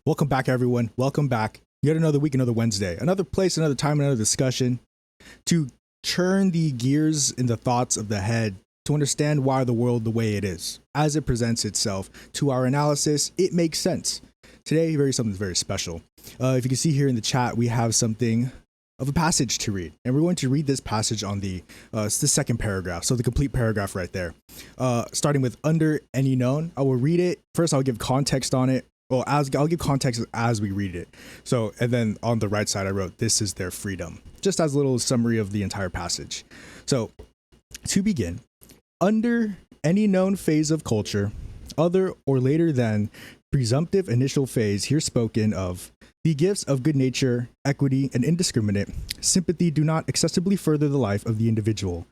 Welcome back, everyone. Welcome back. Yet another week, another Wednesday, another place, another time, another discussion to churn the gears in the thoughts of the head to understand why the world the way it is. As it presents itself to our analysis, it makes sense. Today, something very special. If you can see here in the chat, we have something of a passage to read. And we're going to read this passage on it's the second paragraph. So the complete paragraph right there. Starting with under any known. I will read it. First, I'll give context on it. Well, I'll give context as we read it. So, and then on the right side, I wrote, "This is their freedom," just as a little summary of the entire passage. So, to begin, under any known phase of culture, other or later than presumptive initial phase here spoken of, the gifts of good nature, equity, and indiscriminate sympathy do not excessively further the life of the individual.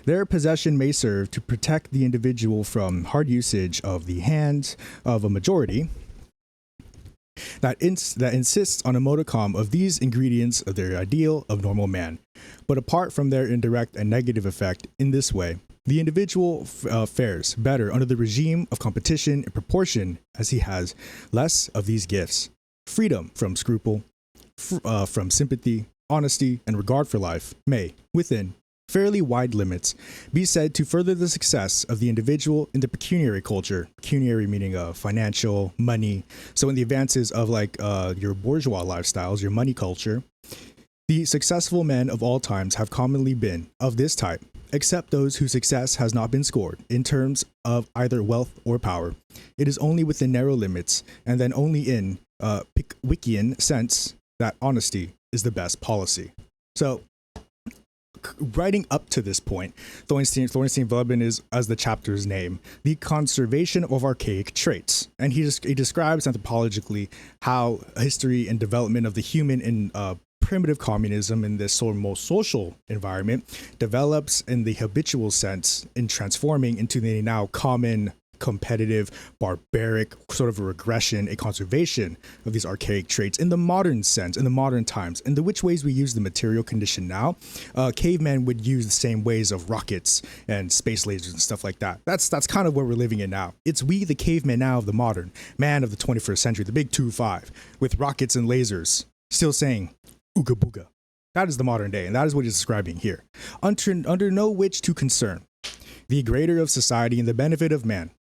Their possession may serve to protect the individual from hard usage of the hands of a majority that insists on a modicum of these ingredients of their ideal of normal man. But apart from their indirect and negative effect in this way, the individual fares better under the regime of competition in proportion as he has less of these gifts. Freedom from scruple, from sympathy, honesty, and regard for life may, within fairly wide limits, be said to further the success of the individual in the pecuniary culture. Pecuniary meaning financial, money. So in the advances of your bourgeois lifestyles, your money culture, the successful men of all times have commonly been of this type, except those whose success has not been scored in terms of either wealth or power. It is only within narrow limits, and then only in Pickwickian sense, that honesty is the best policy. So, writing up to this point, Thornstein Veblen is, as the chapter's name, the conservation of archaic traits. And he describes anthropologically how history and development of the human in primitive communism in this sort of most social environment develops in the habitual sense in transforming into the now common competitive, barbaric sort of a regression, a conservation of these archaic traits in the modern sense, in the modern times. And the which ways we use the material condition now, cavemen would use the same ways of rockets and space lasers and stuff like that. That's kind of where we're living in now. It's we, the cavemen now of the modern man of the 21st century, the big 2-5, with rockets and lasers, still saying, ooga booga. That is the modern day, and that is what he's describing here. Under no which to concern, the greater of society and the benefit of man,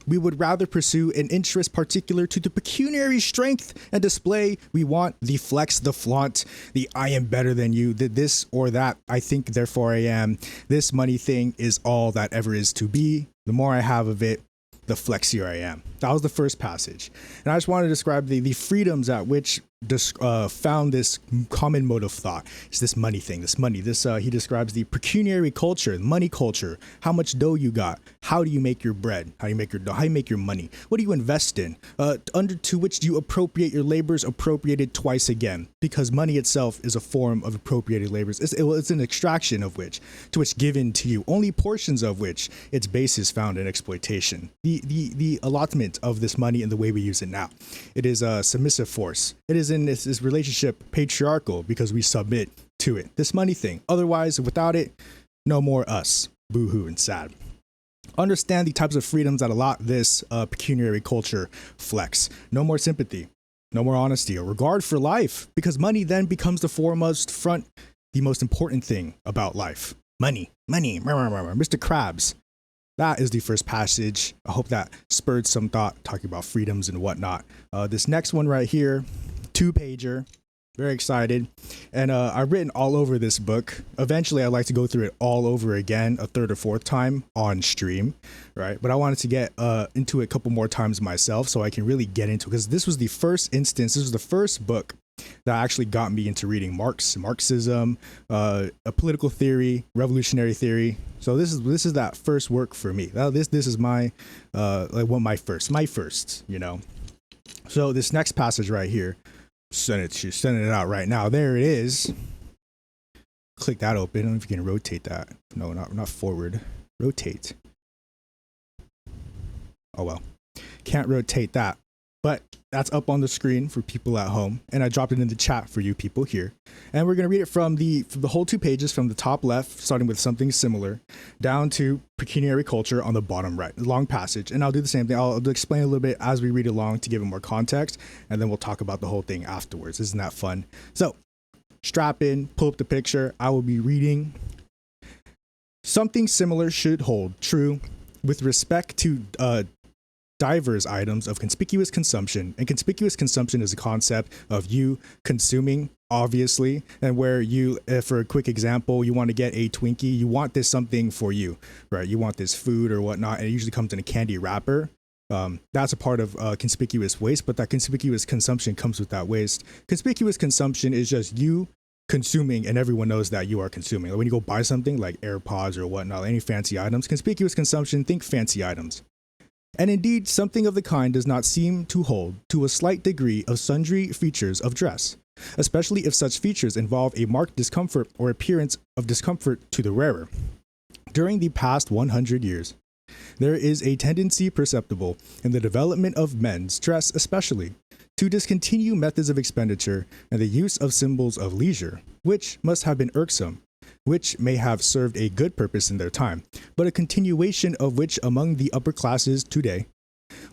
we would rather pursue an interest particular to the pecuniary strength and display. We want the flex, the flaunt, the I am better than you, the this or that, I think, therefore I am. This money thing is all that ever is to be. The more I have of it, the flexier I am. That was the first passage. And I just want to describe the freedoms at which found this common mode of thought. It's this money thing, this money. He describes the pecuniary culture, money culture, how much dough you got, how do you make your bread, how do you make your dough, how do you make your money, what do you invest in, to which do you appropriate your labors, appropriated twice again, because money itself is a form of appropriated labors. It's an extraction of which, to which given to you, only portions of which its base is found in exploitation. The allotment of this money and the way we use it now. It is a submissive force. It is in this relationship patriarchal because we submit to it. This money thing. Otherwise, without it, no more us. Boo-hoo and sad. Understand the types of freedoms that allot this pecuniary culture flex. No more sympathy. No more honesty or regard for life, because money then becomes the the most important thing about life. Money. Mr. Krabs. That is the first passage. I hope that spurred some thought talking about freedoms and whatnot. This next one right here, 2-pager, very excited. And I've written all over this book. Eventually, I'd like to go through it all over again, a third or fourth time on stream, right? But I wanted to get into it a couple more times myself so I can really get into it, because this was the first instance, this was the first book that actually got me into reading Marxism, a political theory, revolutionary theory. So this is that first work for me. This is my my first, you know. So this next passage right here, sending it out right now. There it is. Click that open. I don't know if you can rotate that. No, not forward. Rotate. Oh well, can't rotate that. but that's up on the screen for people at home, and I dropped it in the chat for you people here. And we're going to read it from the whole 2 pages, from the top left, starting with something similar, down to pecuniary culture on the bottom right. Long passage, and I'll do the same thing. I'll explain a little bit as we read along to give it more context, and then we'll talk about the whole thing afterwards. Isn't that fun? So strap in, pull up the picture. I will be reading. Something similar should hold true with respect to diverse items of conspicuous consumption. And conspicuous consumption is a concept of you consuming, obviously, and where you, for a quick example, you want to get a Twinkie, you want this something for you, right? You want this food or whatnot, and it usually comes in a candy wrapper. That's a part of conspicuous waste, but that conspicuous consumption comes with that waste. Conspicuous consumption is just you consuming, and everyone knows that you are consuming. Like when you go buy something like AirPods or whatnot, any fancy items, conspicuous consumption, think fancy items. And indeed, something of the kind does not seem to hold to a slight degree of sundry features of dress, especially if such features involve a marked discomfort or appearance of discomfort to the wearer. During the past 100 years, there is a tendency perceptible in the development of men's dress especially, to discontinue methods of expenditure and the use of symbols of leisure, which must have been irksome, which may have served a good purpose in their time, but a continuation of which among the upper classes today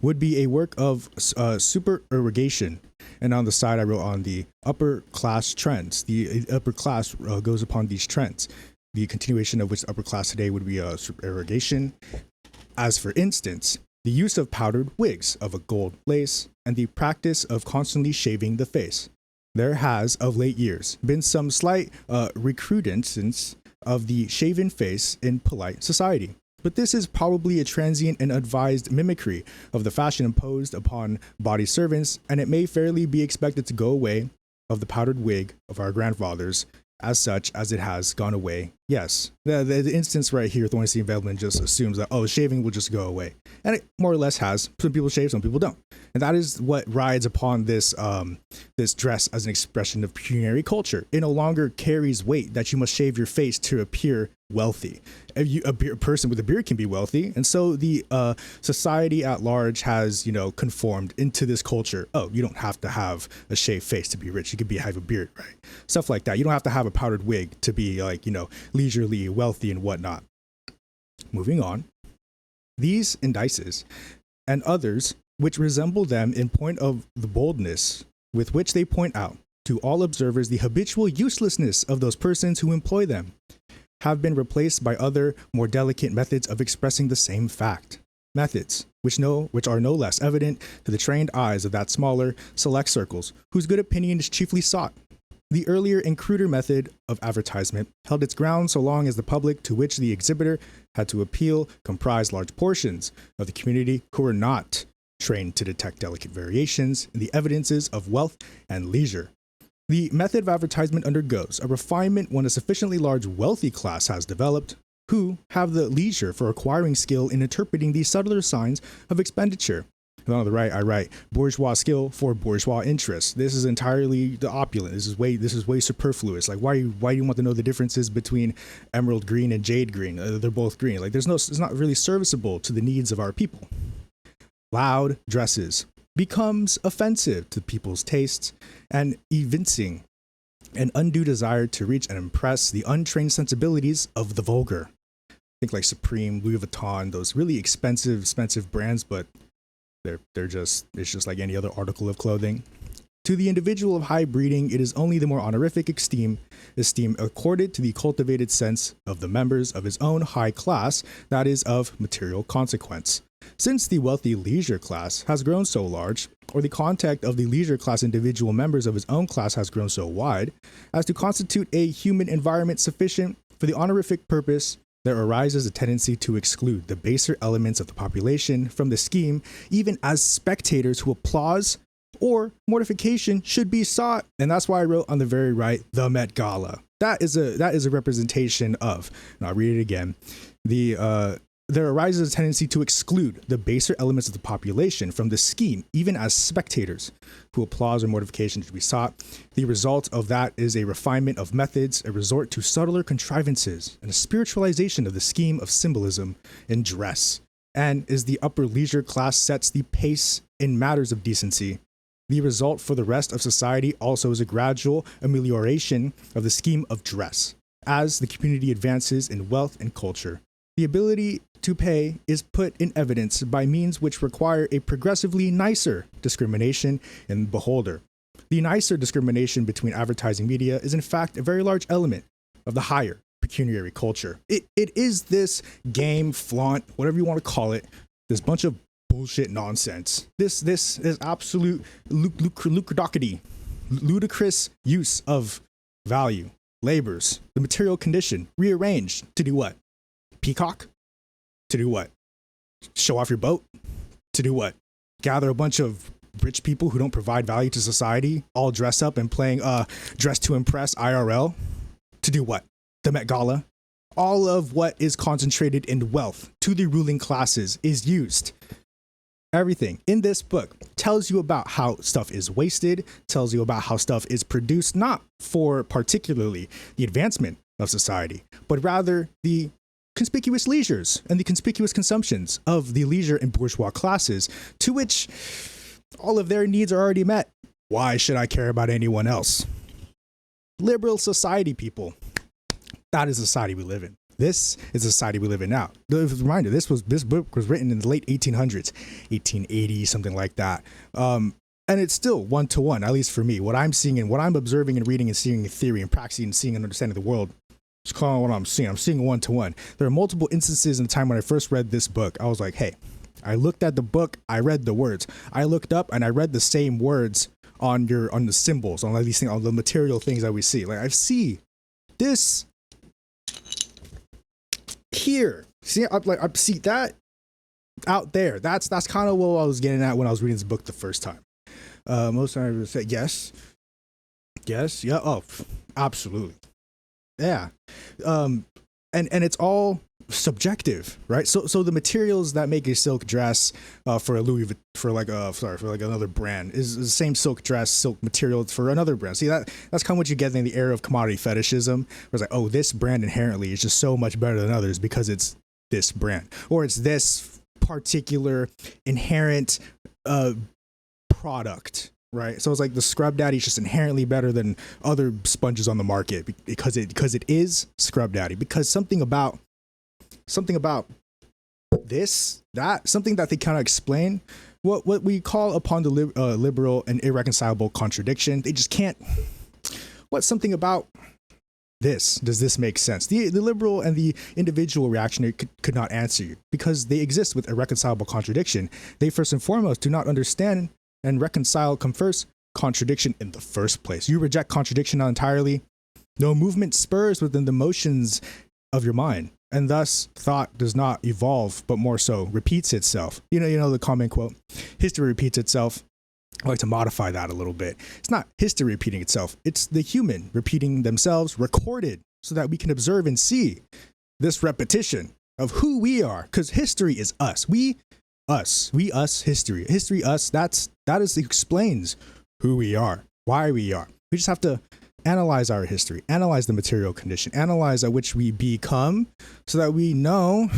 would be a work of supererogation. And on the side, I wrote on the upper class trends. The upper class goes upon these trends, the continuation of which the upper class today would be supererogation. As for instance, the use of powdered wigs of a gold lace and the practice of constantly shaving the face. There has, of late years, been some slight recrudescence of the shaven face in polite society. But this is probably a transient and advised mimicry of the fashion imposed upon body servants, and it may fairly be expected to go away of the powdered wig of our grandfathers, as such as it has gone away. Yes, the instance right here, Thornstein Veblen just assumes that, oh, shaving will just go away. And it more or less has. Some people shave, some people don't. And that is what rides upon this this dress as an expression of pecuniary culture. It no longer carries weight that you must shave your face to appear wealthy. A person with a beard can be wealthy, and so the society at large has, conformed into this culture. Oh, you don't have to have a shaved face to be rich. You could have a beard, right? Stuff like that. You don't have to have a powdered wig to be leisurely wealthy and whatnot. Moving on, these indices and others which resemble them in point of the boldness with which they point out to all observers the habitual uselessness of those persons who employ them, have been replaced by other, more delicate methods of expressing the same fact. Methods which are no less evident to the trained eyes of that smaller, select circles whose good opinion is chiefly sought. The earlier and cruder method of advertisement held its ground so long as the public to which the exhibitor had to appeal comprised large portions of the community who were not trained to detect delicate variations in the evidences of wealth and leisure. The method of advertisement undergoes a refinement when a sufficiently large wealthy class has developed, who have the leisure for acquiring skill in interpreting these subtler signs of expenditure. And on the right, I write bourgeois skill for bourgeois interest. This is entirely the opulent. This is way superfluous. Like, why do you want to know the differences between emerald green and jade green? They're both green. Like, it's not really serviceable to the needs of our people. Loud dresses becomes offensive to people's tastes and evincing an undue desire to reach and impress the untrained sensibilities of the vulgar. Think like Supreme, Louis Vuitton, those really expensive brands, but it's just like any other article of clothing. To the individual of high breeding, it is only the more honorific esteem accorded to the cultivated sense of the members of his own high class, that is, of material consequence. Since the wealthy leisure class has grown so large, or the contact of the leisure class individual members of his own class has grown so wide, as to constitute a human environment sufficient for the honorific purpose, there arises a tendency to exclude the baser elements of the population from the scheme, even as spectators who applause or mortification should be sought. And that's why I wrote on the very right, the Met Gala. That is a representation of, and I'll read it again, there arises a tendency to exclude the baser elements of the population from the scheme, even as spectators who applause or mortification should be sought. The result of that is a refinement of methods, a resort to subtler contrivances, and a spiritualization of the scheme of symbolism in dress. And as the upper leisure class sets the pace in matters of decency. The result for the rest of society also is a gradual amelioration of the scheme of dress as the community advances in wealth and culture. The ability to pay is put in evidence by means which require a progressively nicer discrimination in the beholder. The nicer discrimination between advertising media is in fact a very large element of the higher pecuniary culture. It is this game, flaunt, whatever you want to call it, this bunch of bullshit nonsense. This is absolute ludicrous use of value, labors, the material condition, rearranged to do what? Peacock? To do what? Show off your boat? To do what? Gather a bunch of rich people who don't provide value to society, all dress up and playing Dress to Impress IRL? To do what? The Met Gala? All of what is concentrated in wealth to the ruling classes is used. Everything in this book tells you about how stuff is wasted, tells you about how stuff is produced, not for particularly the advancement of society, but rather the conspicuous leisures and the conspicuous consumptions of the leisure and bourgeois classes, to which all of their needs are already met. Why should I care about anyone else? Liberal society, people. That is the society we live in. This is the society we live in now. The reminder, this book was written in the late 1800s, 1880, something like that. And it's still one-to-one, at least for me. What I'm seeing and what I'm observing and reading and seeing in theory and practicing and seeing and understanding the world, it's calling what I'm seeing. I'm seeing one-to-one. There are multiple instances in the time when I first read this book. I was like, hey, I looked at the book, I read the words. I looked up and I read the same words on the symbols, on all these things, on the material things that we see. Like I see this here. See, I see that out there. That's kind of what I was getting at when I was reading this book the first time. Most of the time I would say yes, yeah, oh, absolutely, yeah. And it's all subjective, right? So the materials that make a silk dress for a for another brand is the same silk material for another brand. See, that's kind of what you get in the era of commodity fetishism, where it's like, oh, this brand inherently is just so much better than others because it's this brand, or it's this particular inherent product, right? So it's like the Scrub Daddy is just inherently better than other sponges on the market because it is Scrub Daddy, because something about something that they kind of explain, what we call upon the liberal and irreconcilable contradiction. They just can't. What's something about this? Does this make sense? The liberal and the individual reactionary could not answer you because they exist with irreconcilable contradiction. They first and foremost do not understand and reconcile confers contradiction in the first place. You reject contradiction entirely. No movement spurs within the motions of your mind, and thus thought does not evolve, but more so repeats itself. You know the common quote, history repeats itself. I like to modify that a little bit. It's not history repeating itself. It's the human repeating themselves, recorded so that we can observe and see this repetition of who we are. Because history is us. We, us, history. History, us, that explains who we are, why we are. We just have to analyze our history, analyze the material condition, analyze at which we become so that we know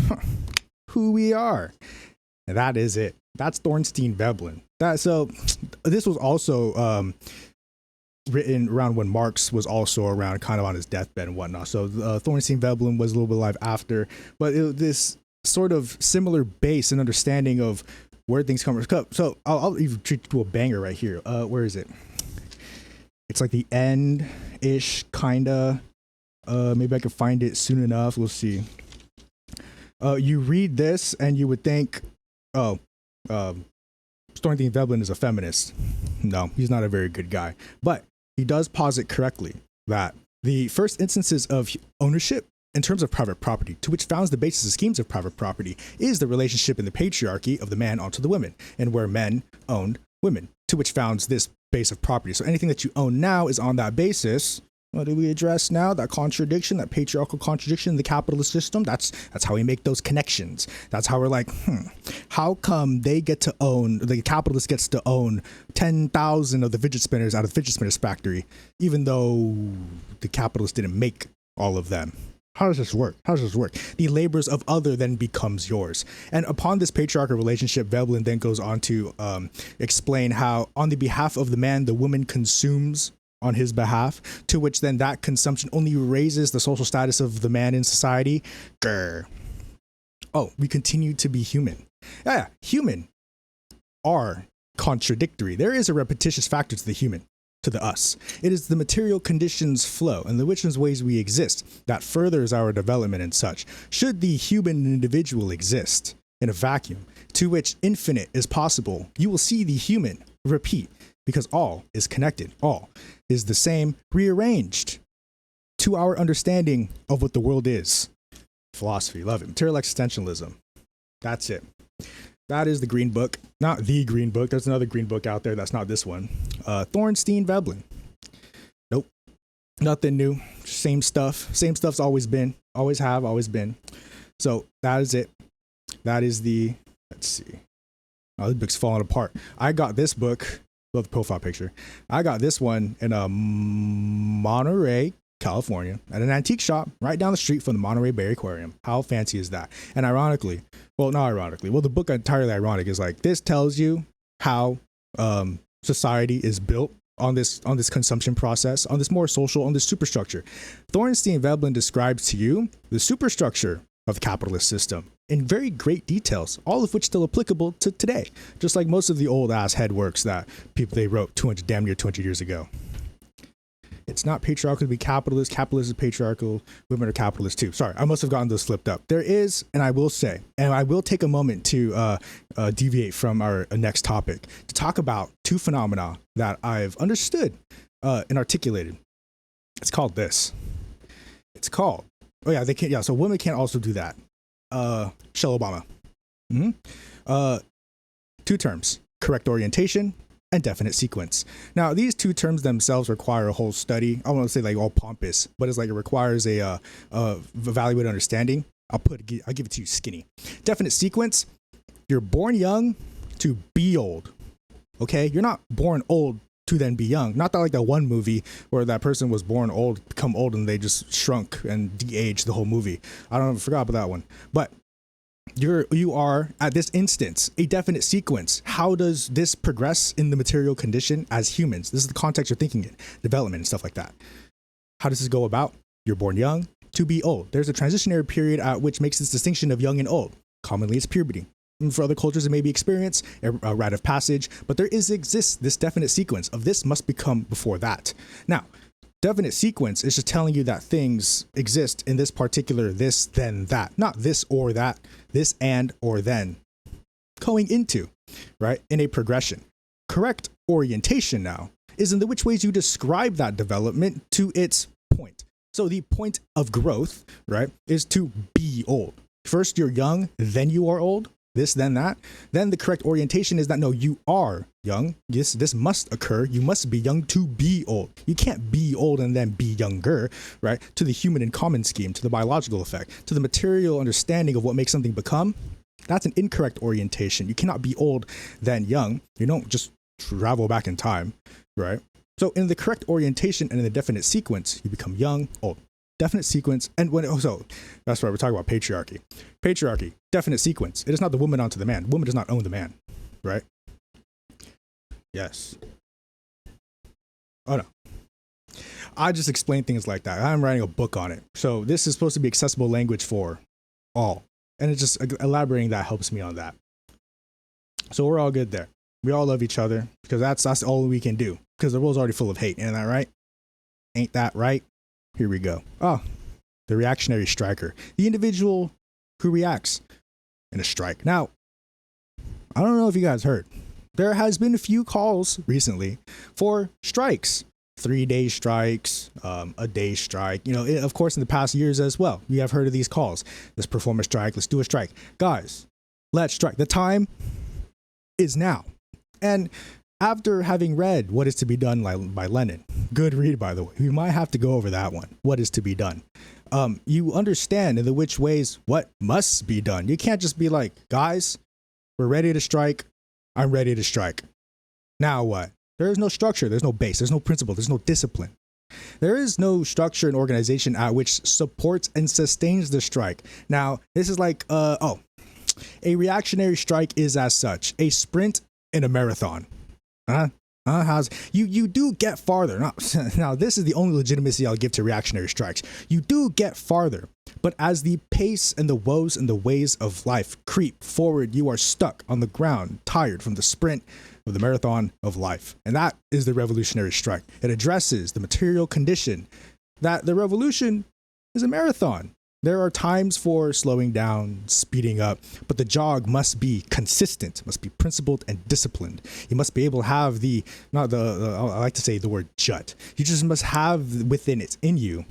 who we are. And that is it. That's Thornstein Veblen. So this was also written around when Marx was also around, kind of on his deathbed and whatnot. So Thornstein Veblen was a little bit alive after, but this sort of similar base and understanding of where things come from. So I'll even treat you to a banger right here. Where is it? It's like the end-ish, kinda. Maybe I can find it soon enough. We'll see. You read this and you would think, oh, Thornstein Veblen is a feminist. No, he's not a very good guy. But he does posit correctly that the first instances of ownership in terms of private property, to which founds the basis of schemes of private property, is the relationship in the patriarchy of the man onto the women, and where men owned women, to which founds this base of property. So anything that you own now is on that basis. What do we address now? That contradiction, that patriarchal contradiction in the capitalist system. That's how we make those connections. That's how we're like, how come they get to own, the capitalist gets to own 10,000 of the fidget spinners out of the fidget spinners factory, even though the capitalist didn't make all of them? How does this work? How does this work? The labors of other then becomes yours. And upon this patriarchal relationship, Veblen then goes on to explain how on the behalf of the man, the woman consumes on his behalf, to which then that consumption only raises the social status of the man in society. Grr. Oh, we continue to be human. Yeah, human are contradictory. There is a repetitious factor to the human, to the us. It is the material conditions flow and the which ways we exist that furthers our development and such. Should the human individual exist in a vacuum to which infinite is possible, you will see the human repeat, because all is connected. All is the same, rearranged to our understanding of what the world is. Philosophy, love it. Material existentialism. That's it. That is the green book. Not the green book. There's another green book out there that's not this one. Thornstein Veblen. Nope. Nothing new. Same stuff. Same stuff's always been. Always have, always been. So that is it. That is the, let's see. Oh, this book's falling apart. I got this book. Love the profile picture. I got this one in Monterey, California, at an antique shop right down the street from the Monterey Bay Aquarium. How fancy is that? And ironically, well, not ironically, well, the book entirely ironic is like, this tells you how society is built on this consumption process, on this more social, on this superstructure. Thornstein Veblen describes to you the superstructure of the capitalist system in very great details, all of which still applicable to today, just like most of the old ass head works that they wrote damn near 200 years ago. It's not patriarchal to be capitalist. Capitalist is patriarchal. Women are capitalists too. Sorry, I must have gotten those flipped up. There is, and I will say, and I will take a moment to deviate from our next topic to talk about two phenomena that I've understood and articulated. It's called this. It's called, oh yeah, they can't, yeah, so women can't also do that. Michelle Obama. Two terms, correct orientation and definite sequence. Now, these two terms themselves require a whole study. I don't want to say like all pompous, but it's like it requires a evaluated understanding. I'll give it to you skinny. Definite sequence, you're born young to be old. Okay? You're not born old to then be young. Not that like that one movie where that person was born old, become old, and they just shrunk and de-aged the whole movie. I don't know, I forgot about that one. But you are at this instance a definite sequence. How does this progress in the material condition as humans? This is the context you're thinking in, development and stuff like that. How does this go about? You're born young to be old. There's a transitionary period at which makes this distinction of young and old. Commonly it's puberty. And for other cultures, it may be experience, a rite of passage, but there exists this definite sequence of this must become before that. Now, definite sequence is just telling you that things exist in this particular this, then that, not this or that, this and or then, going into, right, in a progression. Correct orientation now is in the which ways you describe that development to its point. So the point of growth, right, is to be old. First, you're young, then you are old. This, then that. Then the correct orientation is that, no, you are young. This must occur. You must be young to be old. You can't be old and then be younger, right? To the human and common scheme, to the biological effect, to the material understanding of what makes something become. That's an incorrect orientation. You cannot be old, then young. You don't just travel back in time, right? So in the correct orientation and in the definite sequence, you become young, old. Definite sequence, and so that's right, we're talking about patriarchy. Patriarchy, definite sequence. It is not the woman onto the man. Woman does not own the man, right? Yes. Oh no. I just explain things like that. I'm writing a book on it. So this is supposed to be accessible language for all. And it's just elaborating that helps me on that. So we're all good there. We all love each other because that's all we can do. Because the world's already full of hate. Isn't that right? Ain't that right? Here we go. Oh, the reactionary striker, the individual who reacts in a strike. Now, I don't know if you guys heard, there has been a few calls recently for strikes, 3-day strikes, a day strike. You know, of course, in the past years as well, we have heard of these calls. Let's perform a strike. Let's do a strike. Guys, let's strike. The time is now. And after having read What is to be Done by Lenin, good read, by the way, we might have to go over that one. What is to be done? You understand in the which ways what must be done. You can't just be like, guys, we're ready to strike. I'm ready to strike. Now what? There is no structure. There's no base. There's no principle. There's no discipline. There is no structure and organization at which supports and sustains the strike. Now, this is like, a reactionary strike is as such a sprint in a marathon. How's you do get farther. Now, this is the only legitimacy I'll give to reactionary strikes. You do get farther, but as the pace and the woes and the ways of life creep forward, you are stuck on the ground, tired from the sprint of the marathon of life. And that is the revolutionary strike. It addresses the material condition that the revolution is a marathon. There are times for slowing down, speeding up, but the jog must be consistent, must be principled and disciplined. You must be able to have I like to say the word jut. You just must have within it, in you,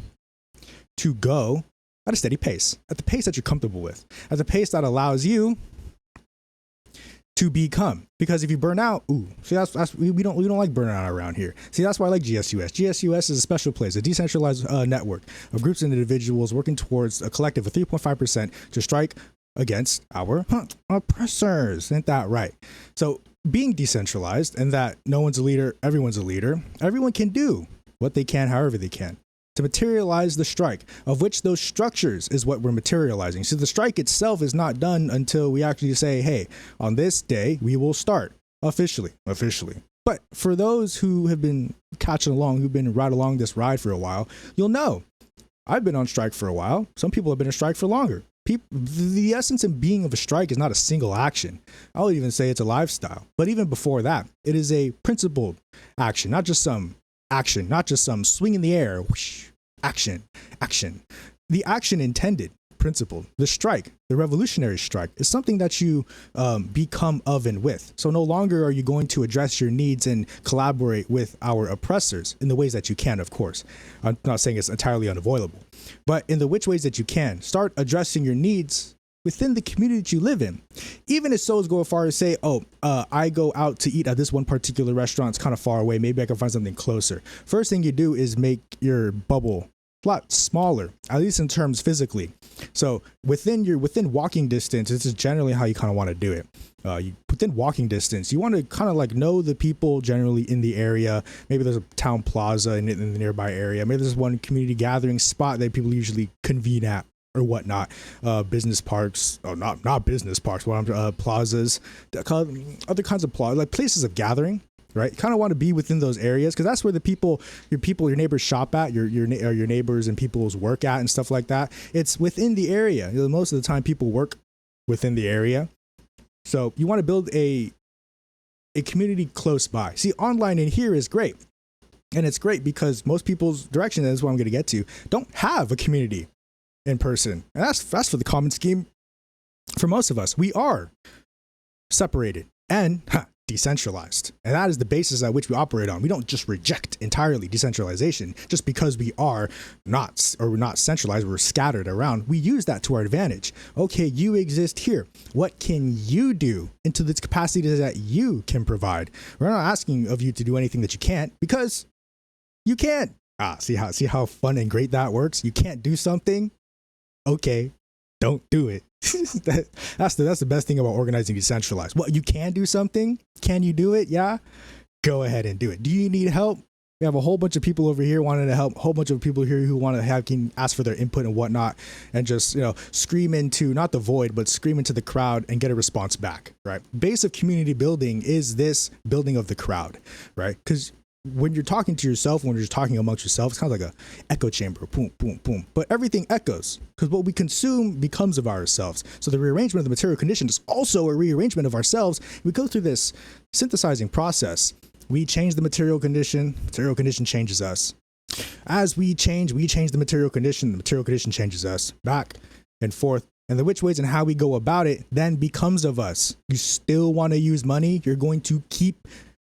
to go at a steady pace, at the pace that you're comfortable with, at the pace that allows you to become. Because if you burn out, we don't like burnout around here. See, that's why I like GSUS. GSUS is a special place, a decentralized network of groups and individuals working towards a collective of 3.5% to strike against our oppressors. Isn't that right? So being decentralized and that no one's a leader, everyone's a leader, everyone can do what they can, however they can, to materialize the strike, of which those structures is what we're materializing. So the strike itself is not done until we actually say, hey, on this day, we will start officially. But for those who have been catching along, who've been right along this ride for a while, you'll know I've been on strike for a while. Some people have been on strike for longer. The essence and being of a strike is not a single action. I would even say it's a lifestyle. But even before that, it is a principled action, not just some action, not just some swing in the air, whoosh, action. The action intended, principled, the strike, the revolutionary strike is something that you become of and with. So no longer are you going to address your needs and collaborate with our oppressors in the ways that you can, of course. I'm not saying it's entirely unavoidable, but in the which ways that you can start addressing your needs within the community that you live in. Even if souls go as far as say, I go out to eat at this one particular restaurant, it's kind of far away, maybe I can find something closer. First thing you do is make your bubble a lot smaller, at least in terms physically. So within walking distance, this is generally how you kind of want to do it. Within walking distance, you want to kind of like know the people generally in the area. Maybe there's a town plaza in the nearby area. Maybe there's one community gathering spot that people usually convene at, or whatnot. Business parks, not business parks, plazas, other kinds of plazas, like places of gathering, right? You kind of want to be within those areas because that's where your neighbors shop at, your neighbors and people's work at and stuff like that. It's within the area. Most of the time people work within the area. So you want to build a community close by. See, online in here is great. And it's great because most people's direction, that's what I'm going to get to, don't have a community in person. And that's for the common scheme. For most of us, we are separated and decentralized. And that is the basis at which we operate on. We don't just reject entirely decentralization just because we are not centralized, we're scattered around. We use that to our advantage. Okay, you exist here. What can you do into the capacity that you can provide? We're not asking of you to do anything that you can't, because you can't. See how fun and great that works? You can't do something? Okay, don't do it. That's the best thing about organizing decentralized. Well, you can do something. Can you do it? Yeah. Go ahead and do it. Do you need help? We have a whole bunch of people over here wanting to help. A whole bunch of people here who want to can ask for their input and whatnot, and just scream into not the void, but scream into the crowd and get a response back. Right. Base of community building is this building of the crowd. Right. Because when you're talking to yourself, when you're talking amongst yourself, it's kind of like a echo chamber, boom, boom, boom. But everything echoes because what we consume becomes of ourselves. So the rearrangement of the material condition is also a rearrangement of ourselves. We go through this synthesizing process. We change the material condition changes us. As we change the material condition changes us, back and forth. And the which ways and how we go about it then becomes of us. You still want to use money, you're going to keep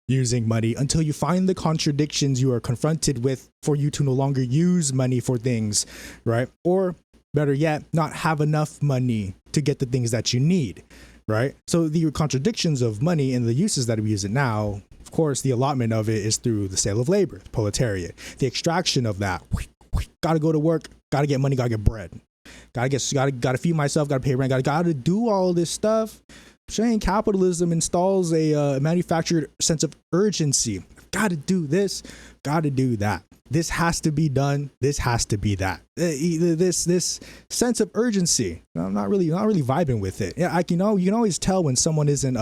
using money until you find the contradictions you are confronted with for you to no longer use money for things, right? Or better yet, not have enough money to get the things that you need, right? So the contradictions of money and the uses that we use it now, of course, the allotment of it is through the sale of labor, the proletariat, the extraction of that. Got to go to work, got to get money, got to get bread, got to feed myself, got to pay rent, got to do all this stuff. Saying capitalism installs a manufactured sense of urgency. Got to do this, got to do that. this has to be done. This has to be that. This sense of urgency. I'm not really vibing with it. Yeah, you can always tell when someone isn't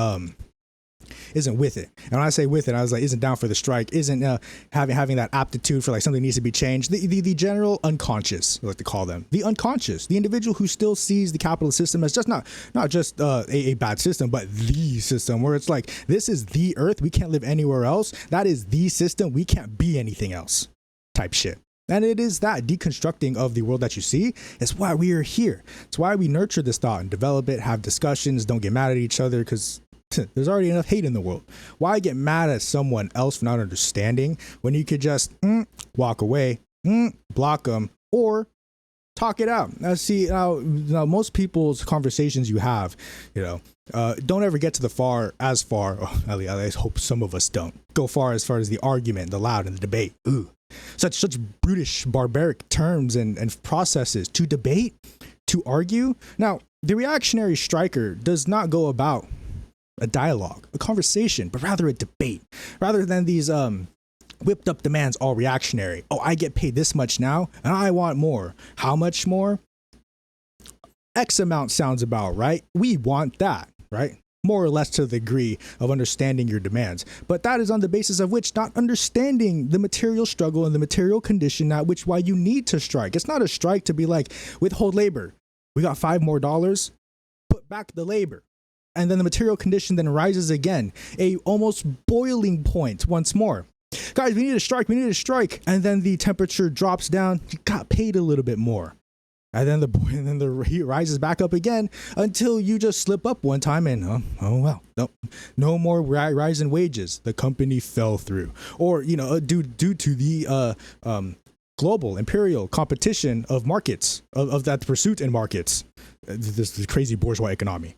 with it. And when I say with it, I was like, isn't down for the strike, isn't having that aptitude for like something needs to be changed. The general unconscious, I like to call them, the unconscious, the individual who still sees the capitalist system as just not just a bad system, but the system, where it's like, this is the earth, we can't live anywhere else. That is the system, we can't be anything else type shit. And it is that deconstructing of the world that you see. It's why we are here. It's why we nurture this thought and develop it, have discussions, don't get mad at each other, because there's already enough hate in the world. Why get mad at someone else for not understanding when you could just walk away, block them, or talk it out? Now, see, now most people's conversations you have, don't ever get to as far. Oh, at least I hope some of us don't go as far as the argument, the loud, and the debate. Ooh, such brutish, barbaric terms and processes to debate, to argue. Now, the reactionary striker does not go about a dialogue, a conversation, but rather a debate, rather than these whipped up demands, all reactionary. Oh, I get paid this much now and I want more. How much more? X amount sounds about right. We want that, right? More or less to the degree of understanding your demands. But that is on the basis of which not understanding the material struggle and the material condition at which why you need to strike. It's not a strike to be like, withhold labor. We got $5 more, put back the labor. And then the material condition then rises again, a almost boiling point once more. Guys, we need a strike. And then the temperature drops down. You got paid a little bit more. And then the heat rises back up again until you just slip up one time and no more rise in wages. The company fell through, or due to the global imperial competition of markets of that pursuit in markets. This crazy bourgeois economy.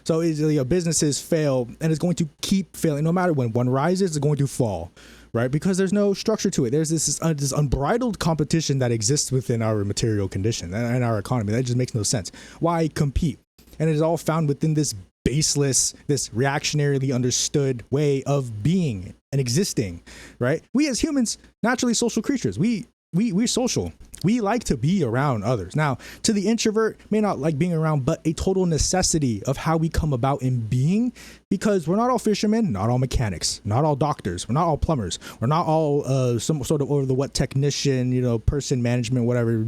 So businesses fail, and it's going to keep failing. No matter when one rises, it's going to fall, right? Because there's no structure to it. There's this unbridled competition that exists within our material condition and our economy. That just makes no sense. Why compete? And it is all found within this baseless, this reactionarily understood way of being and existing, right? We as humans, naturally social creatures, we're social. We like to be around others. Now, to the introvert, may not like being around, but a total necessity of how we come about in being, because we're not all fishermen, not all mechanics, not all doctors, we're not all plumbers, we're not all some sort of over the what technician, person management, whatever,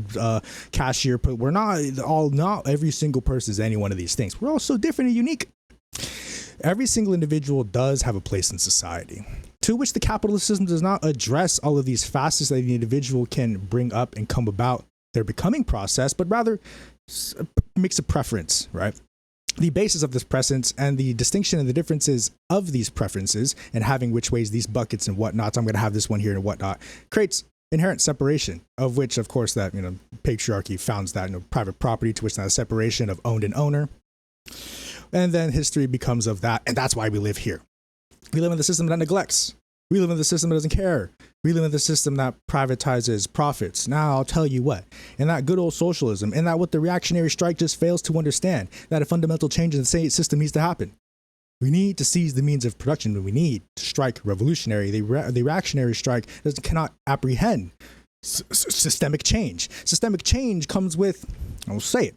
cashier, but we're not every single person is any one of these things. We're all so different and unique. Every single individual does have a place in society, to which the capitalist system does not address all of these facets that the individual can bring up and come about their becoming process, but rather makes a preference, right? The basis of this presence and the distinction and the differences of these preferences and having which ways these buckets and whatnots, I'm going to have this one here and whatnot, creates inherent separation, of which, of course, that, patriarchy founds that, private property, to which that separation of owned and owner. And then history becomes of that. And that's why we live here. We live in the system that neglects. We live in the system that doesn't care. We live in the system that privatizes profits. Now, I'll tell you what, in that good old socialism, in that what the reactionary strike just fails to understand, that a fundamental change in the system needs to happen. We need to seize the means of production, but we need to strike revolutionary. The reactionary strike cannot apprehend systemic change. Systemic change comes with, I'll say it,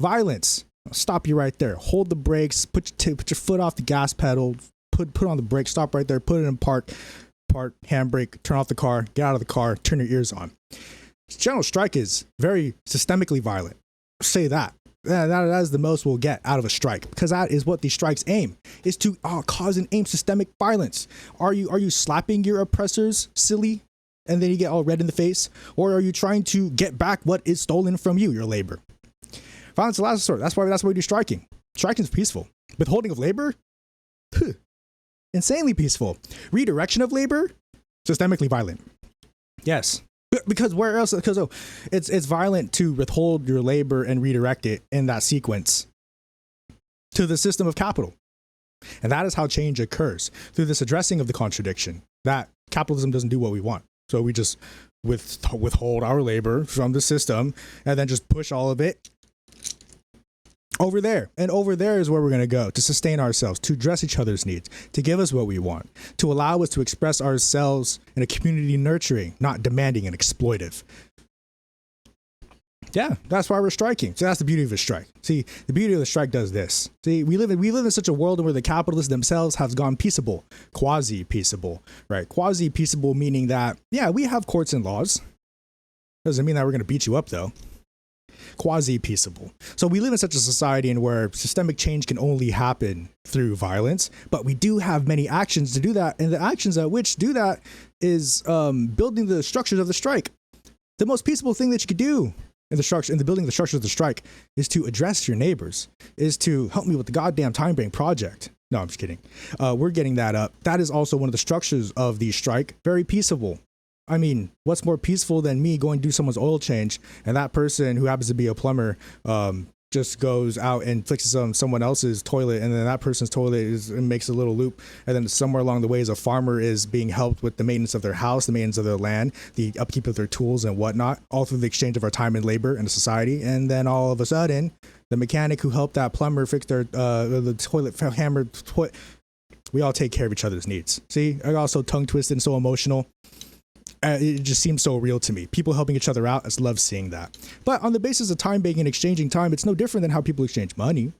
violence. I'll stop you right there. Hold the brakes. Put your foot off the gas pedal. Put on the brake. Stop right there. Put it in park. Handbrake. Turn off the car. Get out of the car. Turn your ears on. General strike is very systemically violent. Say that. That is the most we'll get out of a strike, because that is what the strikes aim, is to cause and aim systemic violence. Are you slapping your oppressors silly, and then you get all red in the face, or are you trying to get back what is stolen from you, your labor? Violence is the last resort. That's why we do striking. Striking is peaceful. Withholding of labor, insanely peaceful. Redirection of labor, systemically violent. Yes, because where else? Because it's violent to withhold your labor and redirect it in that sequence to the system of capital, and that is how change occurs, through this addressing of the contradiction that capitalism doesn't do what we want. So we just withhold our labor from the system and then just push all of it over there. And over there is where we're going to go to sustain ourselves, to address each other's needs, to give us what we want, to allow us to express ourselves in a community nurturing, not demanding and exploitive. Yeah, that's why we're striking. So that's the beauty of a strike. See, the beauty of the strike does this. See, we live in such a world where the capitalists themselves have gone peaceable, quasi-peaceable, right? Quasi-peaceable meaning that, yeah, we have courts and laws. Doesn't mean that we're going to beat you up, though. Quasi-peaceable. So we live in such a society in where systemic change can only happen through violence, but we do have many actions to do that, and the actions at which do that is building the structures of the strike. The most peaceable thing that you could do in the building the structures of the strike is to address your neighbors, is to help me with the goddamn time-bearing project. No, I'm just kidding. We're getting that up. That is also one of the structures of the strike. Very peaceable. I mean, what's more peaceful than me going to do someone's oil change and that person who happens to be a plumber just goes out and fixes someone else's toilet, and then that person's toilet makes a little loop, and then somewhere along the way, as a farmer is being helped with the maintenance of their house, the maintenance of their land, the upkeep of their tools and whatnot, all through the exchange of our time and labor in a society. And then all of a sudden, the mechanic who helped that plumber fix their the toilet hammer, we all take care of each other's needs. See, I got so tongue twisted and so emotional. It just seems so real to me. People helping each other out. I just love seeing that. But on the basis of time banking and exchanging time, it's no different than how people exchange money,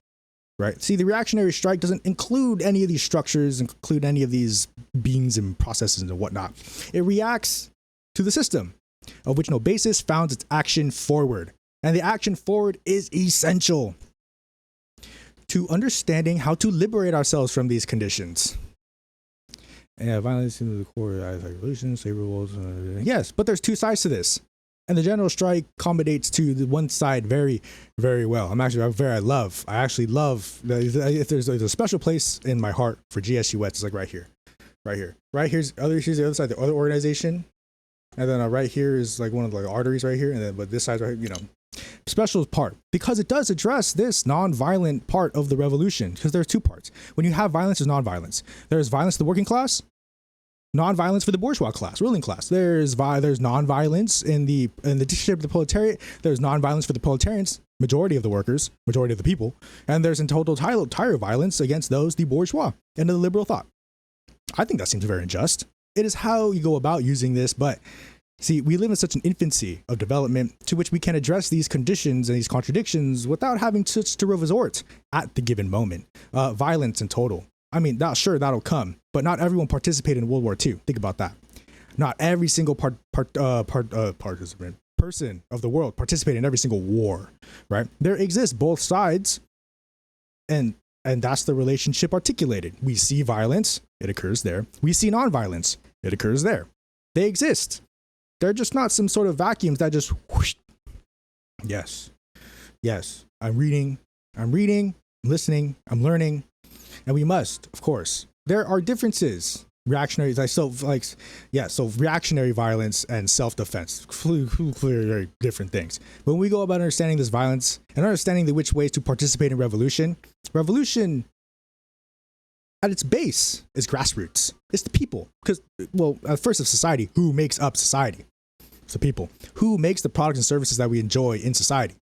right? See, the reactionary strike doesn't include any of these structures, include any of these beings and processes and whatnot. It reacts to the system, of which no basis founds its action forward. And the action forward is essential to understanding how to liberate ourselves from these conditions. Yeah, violence into the core of revolution, labor wars. Yes, but there's two sides to this. And the general strike accommodates to the one side very, very well. I actually love, if there's a special place in my heart for GSUS, it's like right here. Here's the other side, the other organization. And then right here is like one of the arteries right here. And then, but this side right here, special part, because it does address this non-violent part of the revolution, because there's two parts. When you have violence, there's non-violence. There's violence to the working class, non-violence for the bourgeois class, ruling class. There's non-violence in the dictatorship of the proletariat. There's non-violence for the proletarians, majority of the workers, majority of the people, and there's in total tire violence against those, the bourgeois, and the liberal thought. I think that seems very unjust. It is how you go about using this, but see, we live in such an infancy of development to which we can address these conditions and these contradictions without having to resort at the given moment. Violence in total. I mean, that'll come, but not everyone participated in World War II. Think about that. Not every single participant, person of the world participated in every single war, right? There exist both sides, and that's the relationship articulated. We see violence, it occurs there. We see nonviolence, it occurs there. They exist. They're just not some sort of vacuums that just whoosh. Yes. I'm reading, I'm listening, I'm learning, and we must, of course. There are differences. Reactionary, so reactionary violence and self-defense, clearly different things. When we go about understanding this violence and understanding the which ways to participate in revolution at its base is grassroots. It's the people. Because, first of society, who makes up society? It's the people. Who makes the products and services that we enjoy in society?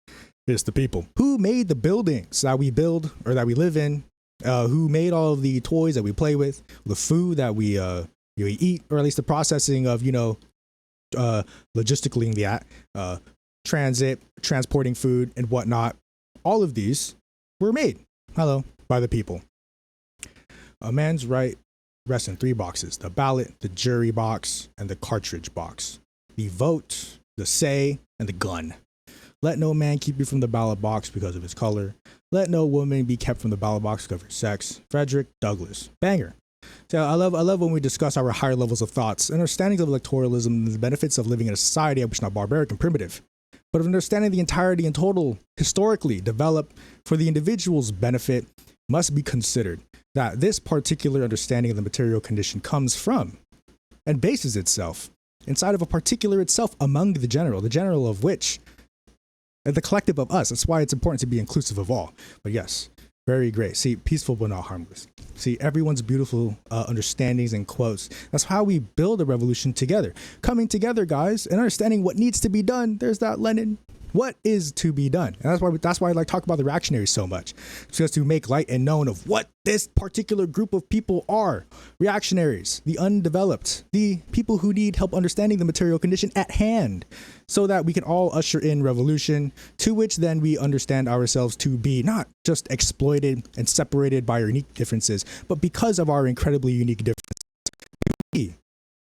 It's the people. Who made the buildings that we build or that we live in? Who made all of the toys that we play with, the food that we eat, or at least the processing of, logistically that, transporting food and whatnot. All of these were made, by the people. A man's right rests in three boxes: the ballot, the jury box, and the cartridge box. The vote, the say, and the gun. Let no man keep you from the ballot box because of his color. Let no woman be kept from the ballot box because of her sex. Frederick Douglass. Banger. So I love when we discuss our higher levels of thoughts, understandings of electoralism, and the benefits of living in a society which is not barbaric and primitive, but of understanding the entirety and total historically developed for the individual's benefit must be considered that this particular understanding of the material condition comes from and bases itself inside of a particular itself among the general of which the collective of us. That's why it's important to be inclusive of all. But yes, very great. See, peaceful but not harmless. See, everyone's beautiful understandings and quotes. That's how we build a revolution together. Coming together, guys, and understanding what needs to be done. There's that Lenin. What is to be done? And that's why I like talk about the reactionary so much. It's just to make light and known of what this particular group of people are. Reactionaries, the undeveloped, the people who need help understanding the material condition at hand, so that we can all usher in revolution, to which then we understand ourselves to be not just exploited and separated by our unique differences, but because of our incredibly unique differences, we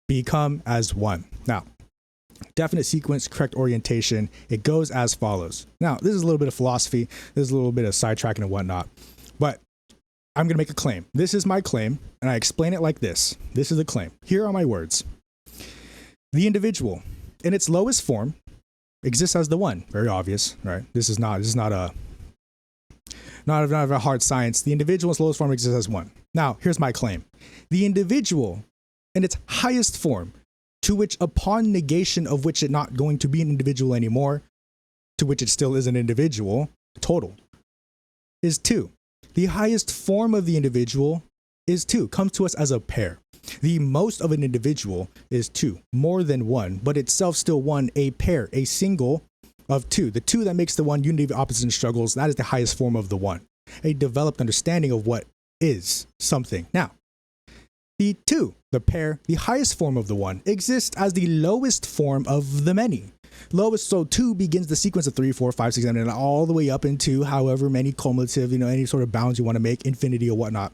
become as one. Now, definite sequence, correct orientation, it goes as follows. Now, this is a little bit of philosophy, this is a little bit of sidetracking and whatnot, but I'm going to make a claim. This is my claim, and I explain it like this. This is the claim. Here are my words. The individual, in its lowest form, exists as the one. Very obvious, right? This is not a hard science. The individual in its lowest form exists as one. Now, here's my claim. The individual, in its highest form, to which upon negation of which it not going to be an individual anymore, to which it still is an individual, total, is two. The highest form of the individual is two, comes to us as a pair. The most of an individual is two, more than one, but itself still one, a pair, a single of two. The two that makes the one, unity of opposites and struggles, that is the highest form of the one. A developed understanding of what is something. Now, the two, the pair, the highest form of the one, exists as the lowest form of the many. Lowest, so 2 begins the sequence of 3, 4, 5, 6, 7, and all the way up into however many cumulative, any sort of bounds you want to make, infinity or whatnot.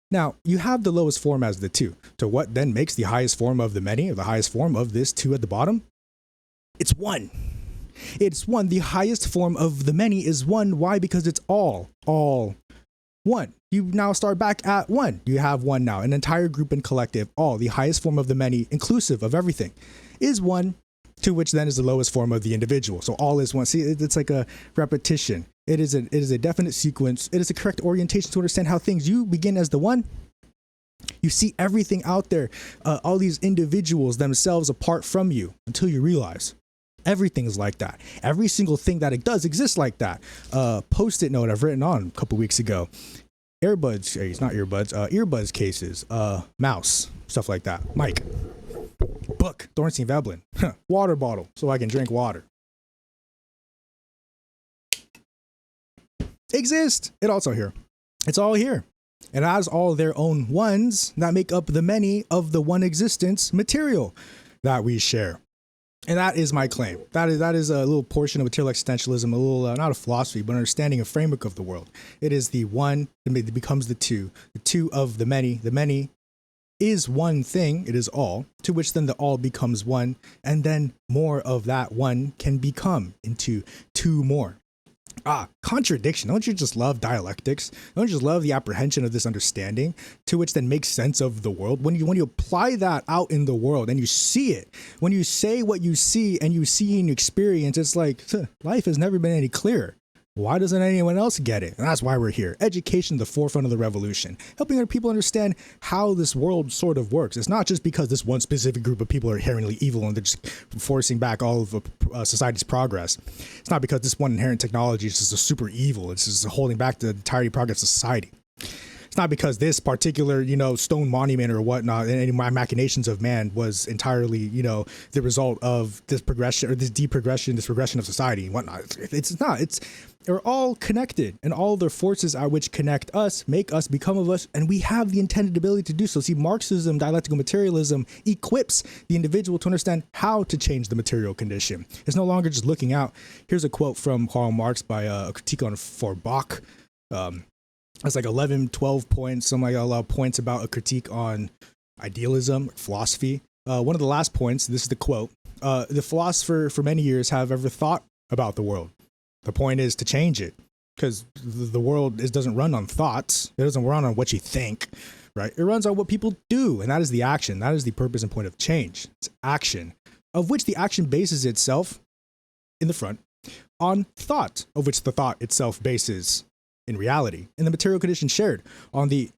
Now, you have the lowest form as the 2. So what then makes the highest form of the many, or the highest form of this 2 at the bottom? It's 1. It's 1. The highest form of the many is 1. Why? Because it's all 1. You now start back at 1. You have 1 now, an entire group and collective, all, the highest form of the many, inclusive of everything, is 1. To which then is the lowest form of the individual. So all is one. See, it's like a repetition. It is a definite sequence. It is a correct orientation to understand how things, you begin as the one. You see everything out there, all these individuals themselves apart from you, until you realize everything is like that. Every single thing that it does exists like that. Post-it note I've written on a couple weeks ago. Earbuds, it's not earbuds, earbuds cases, mouse, stuff like that. Mic. Book, Thornstein Veblen. Water bottle, so I can drink water. Exist. It also here. It's all here. It has all their own ones that make up the many of the one existence material that we share. And that is my claim. That is a little portion of material existentialism, a little, not a philosophy, but understanding a framework of the world. It is the one that becomes the two of the many. The many is one thing, it is all, to which then the all becomes one, and then more of that one can become into two more. Contradiction. Don't you just love dialectics? Don't you just love the apprehension of this understanding, to which then makes sense of the world? When you apply that out in the world and you see it, when you say what you see and you see and you experience, it's like, life has never been any clearer. Why doesn't anyone else get it? And that's why we're here. Education, the forefront of the revolution, helping other people understand how this world sort of works. It's not just because this one specific group of people are inherently evil and they're just forcing back all of society's progress. It's not because this one inherent technology is just a super evil. It's just holding back the entirety of progress of society. It's not because this particular, stone monument or whatnot, and any machinations of man was entirely, the result of this progression or this deprogression, this regression of society and whatnot. It's not. They're all connected, and all the forces at which connect us, make us, become of us, and we have the intended ability to do so. See, Marxism, dialectical materialism, equips the individual to understand how to change the material condition. It's no longer just looking out. Here's a quote from Karl Marx by a critique on Feuerbach. It's like 11, 12 points, some like a lot of points about a critique on idealism, philosophy. One of the last points, this is the quote, the philosopher for many years have ever thought about the world. The point is to change it, because the world doesn't run on thoughts. It doesn't run on what you think, right? It runs on what people do, and that is the action. That is the purpose and point of change. It's action, of which the action bases itself in the front on thought, of which the thought itself bases in reality, and the material condition shared on the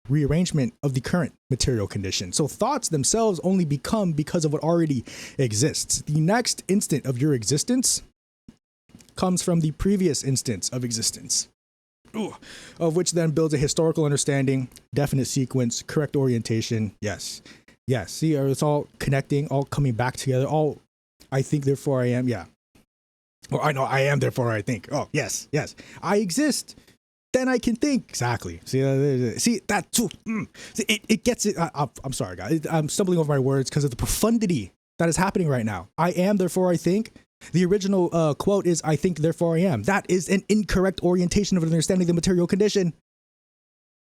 rearrangement of the current material condition. So thoughts themselves only become because of what already exists. The next instant of your existence comes from the previous instance of existence, of which then builds a historical understanding, definite sequence, correct orientation. Yes. See, it's all connecting, all coming back together. All I think, therefore I am. Yeah. Or I know I am, therefore I think. Oh, yes, yes. I exist, then I can think. Exactly. See that too. See, it gets it. I'm sorry, guys. I'm stumbling over my words because of the profundity that is happening right now. I am, therefore I think. The original quote is, I think, therefore I am. That is an incorrect orientation of understanding the material condition.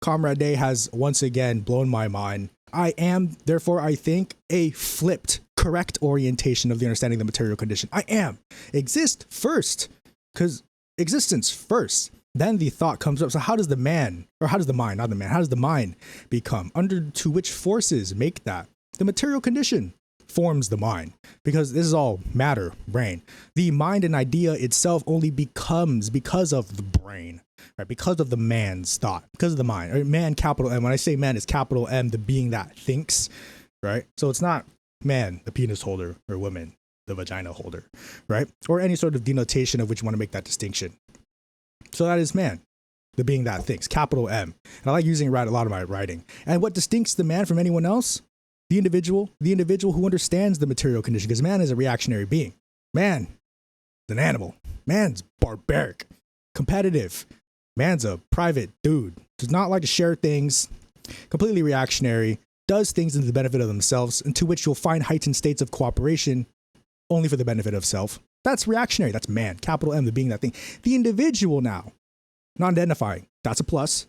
Comrade Day has once again blown my mind. I am, therefore I think, a flipped, correct orientation of the understanding the material condition. I am. Exist first, because existence first. Then the thought comes up. So how does the man, or how does the mind, not the man, how does the mind become? Under to which forces make that? The material condition forms the mind, because this is all matter, brain. The mind and idea itself only becomes because of the brain, right? Because of the man's thought, because of the mind, or man, capital M. When I say man, it's capital M, the being that thinks, right? So it's not man, the penis holder, or woman, the vagina holder, right? Or any sort of denotation of which you want to make that distinction. So that is man, the being that thinks, capital M. And I like using it right a lot of my writing. And what distincts the man from anyone else? The individual who understands the material condition, because man is a reactionary being. Man is an animal. Man's barbaric, competitive. Man's a private dude. Does not like to share things. Completely reactionary. Does things in the benefit of themselves, into which you'll find heightened states of cooperation only for the benefit of self. That's reactionary. That's man. Capital M, the being that thing. The individual now, non-identifying. That's a plus,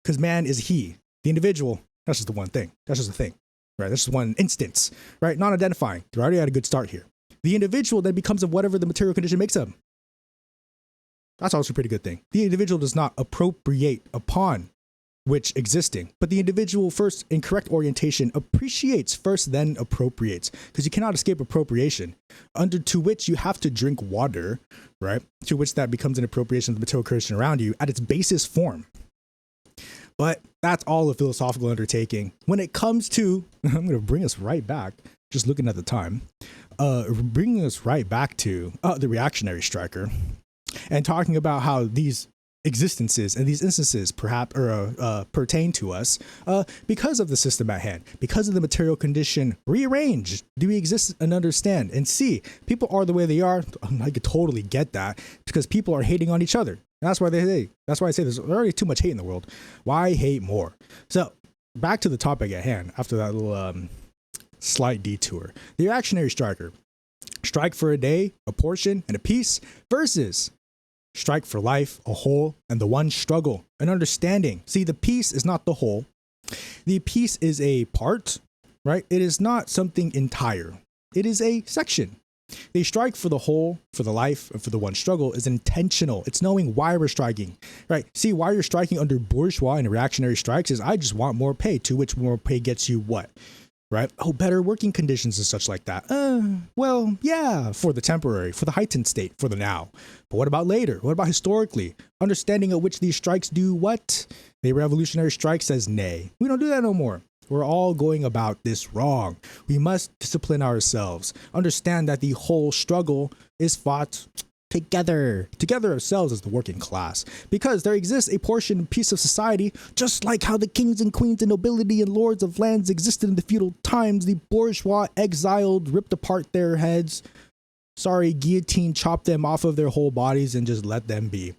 because man is he. The individual, that's just the one thing. That's just a thing. Right, this is one instance, right? Non-identifying. You already had a good start here. The individual then becomes of whatever the material condition makes him. That's also a pretty good thing. The individual does not appropriate upon which existing, but the individual first, in correct orientation, appreciates first, then appropriates, because you cannot escape appropriation, under to which you have to drink water, right? To which that becomes an appropriation of the material condition around you at its basest form. But that's all a philosophical undertaking. When it comes to, I'm going to bring us right back, just looking at the time, bringing us right back to the reactionary striker, and talking about how these existences and these instances perhaps pertain to us because of the system at hand, because of the material condition rearranged. Do we exist and understand and see? People are the way they are. I could totally get that, because people are hating on each other. That's why I say there's already too much hate in the world. Why hate more? So back to the topic at hand after that little slight detour. The reactionary striker. Strike for a day, a portion, and a piece versus strike for life, a whole, and the one struggle, an understanding. See, the piece is not the whole. The piece is a part, right? It is not something entire. It is a section. They strike for the whole, for the life, and for the one struggle is intentional. It's knowing why we're striking, right? See, why you're striking under bourgeois and reactionary strikes is I just want more pay, to which more pay gets you what? Right? Oh, better working conditions and such like that. Well, yeah, for the temporary, for the heightened state, for the now. But what about later? What about historically? Understanding of which these strikes do what? The revolutionary strike says nay. We don't do that no more. We're all going about this wrong. We must discipline ourselves. Understand that the whole struggle is fought together ourselves as the working class, because there exists a portion, piece of society, just like how the kings and queens and nobility and lords of lands existed in the feudal times. The bourgeois exiled, ripped apart their heads, guillotine, chopped them off of their whole bodies and just let them be.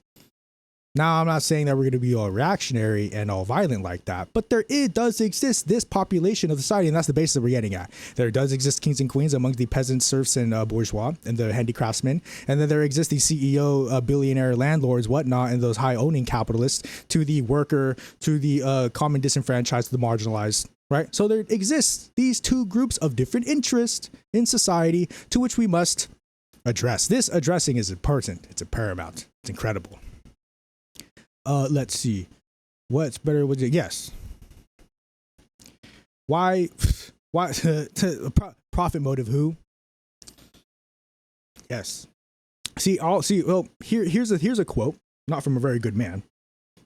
Now, I'm not saying that we're going to be all reactionary and all violent like that, but does exist this population of society, and that's the basis that we're getting at. There does exist kings and queens among the peasants, serfs, and bourgeois, and the handicraftsmen, and then there exists the CEO, billionaire landlords, whatnot, and those high-owning capitalists, to the worker, to the common disenfranchised, to the marginalized, right? So there exists these two groups of different interests in society to which we must address. This addressing is important. It's paramount. It's incredible. Let's see. What's better with it? Yes. Why profit motive who? Yes. Well, here's a quote, not from a very good man.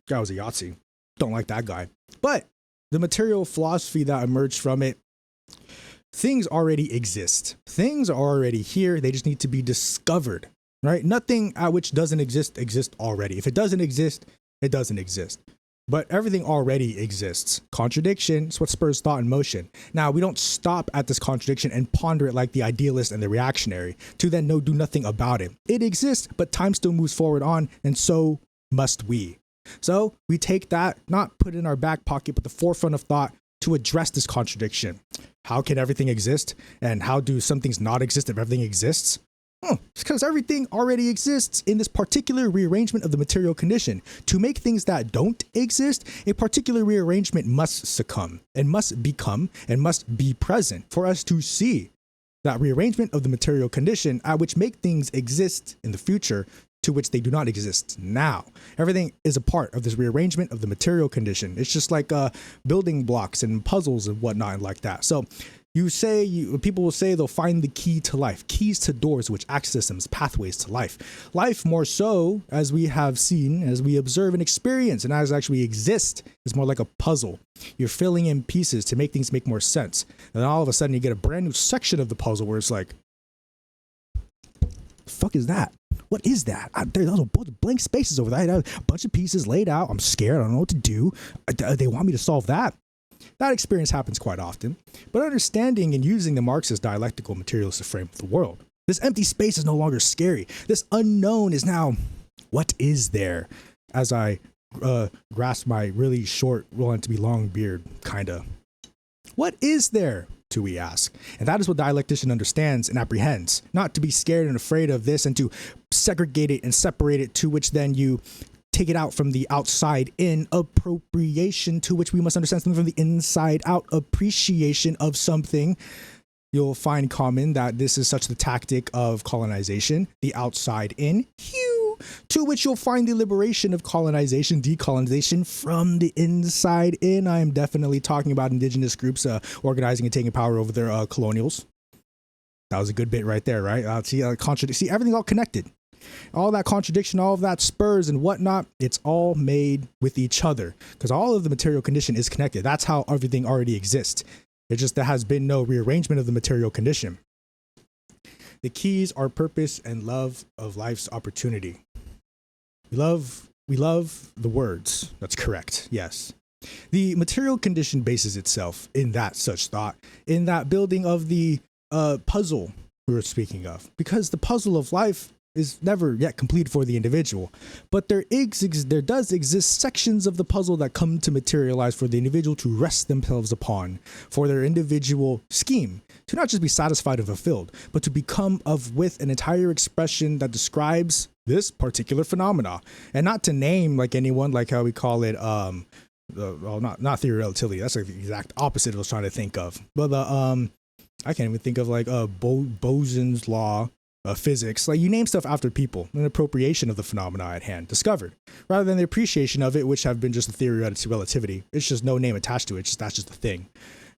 Guy was a Yahtzee. Don't like that guy. But the material philosophy that emerged from it, things already exist. Things are already here. They just need to be discovered, right? Nothing which doesn't exist exists already. If it doesn't exist, it doesn't exist. but everything already exists. Contradiction is what spurs thought in motion. Now, we don't stop at this contradiction and ponder it like the idealist and the reactionary to then do nothing about it. It exists, but time still moves forward on, and so must we. So we take that, not put it in our back pocket, but the forefront of thought to address this contradiction. How can everything exist? And how do some things not exist if everything exists? It's because everything already exists in this particular rearrangement of the material condition. To make things that don't exist, a particular rearrangement must succumb and must become and must be present for us to see that rearrangement of the material condition at which make things exist in the future to which they do not exist now. Everything is a part of this rearrangement of the material condition. It's just like building blocks and puzzles and whatnot and like that. So people will say they'll find the key to life, keys to doors which access systems, pathways to life. Life, more so, as we have seen, as we observe and experience, and as actually exist, is more like a puzzle. You're filling in pieces to make things make more sense. And then all of a sudden you get a brand new section of the puzzle where it's like, the fuck is that? What is that? There's a bunch of blank spaces over there. A bunch of pieces laid out. I'm scared. I don't know what to do. They want me to solve that. That experience happens quite often. But understanding and using the Marxist dialectical materialistic frame of the world, this empty space is no longer scary. This unknown is now, what is there? As I grasp my really short, want to be long beard, kinda. What is there? To we ask. And that is what dialectician understands and apprehends. Not to be scared and afraid of this and to segregate it and separate it, to which then you take it out from the outside in appropriation, to which we must understand something from the inside out appreciation of something. You'll find common that this is such the tactic of colonization, the outside in, to which you'll find the liberation of colonization, decolonization from the inside in. I am definitely talking about indigenous groups organizing and taking power over their colonials. That was a good bit right there, right? See, everything's all connected. All that contradiction, all of that spurs and whatnot, it's all made with each other because all of the material condition is connected. That's how everything already exists. It's just there has been no rearrangement of the material condition. The keys are purpose and love of life's opportunity. We love the words. That's correct. Yes. The material condition bases itself in that such thought, in that building of the puzzle we were speaking of, because the puzzle of life is never yet complete for the individual, but there does exist sections of the puzzle that come to materialize for the individual to rest themselves upon, for their individual scheme to not just be satisfied and fulfilled, but to become with an entire expression that describes this particular phenomena, and not to name like anyone, like how we call it not theory of relativity. That's like the exact opposite I was trying to think of. But I can't even think of like Bosun's law. Physics, like you name stuff after people, an appropriation of the phenomena at hand, discovered, rather than the appreciation of it, which have been just a theory of relativity. It's just no name attached to it. That's just the thing,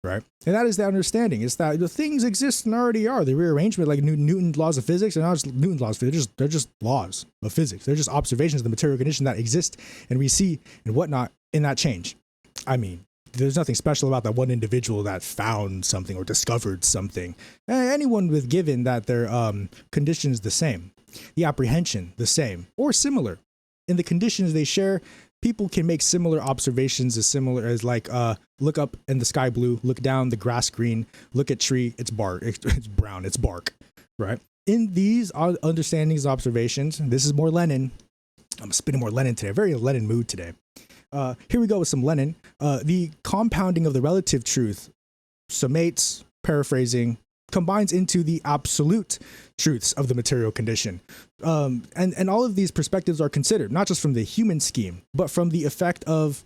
right? And that is the understanding. It's that the things exist and already are. The rearrangement, like Newton's laws of physics, and not just Newton's laws of physics, they're just laws of physics. They're just observations of the material condition that exist, and we see and whatnot in that change. I mean, there's nothing special about that one individual that found something or discovered something. Anyone with given that their conditions the same, the apprehension the same or similar in the conditions they share, people can make similar observations as similar as like look up and the sky blue, look down, the grass green, look at tree, it's bark, it's brown, it's bark, right? In these understandings, observations, this is more Lenin. I'm spinning more Lenin today. Very Lenin mood today. Here we go with some Lenin. The compounding of the relative truth summates, paraphrasing, combines into the absolute truths of the material condition. And all of these perspectives are considered, not just from the human scheme, but from the effect of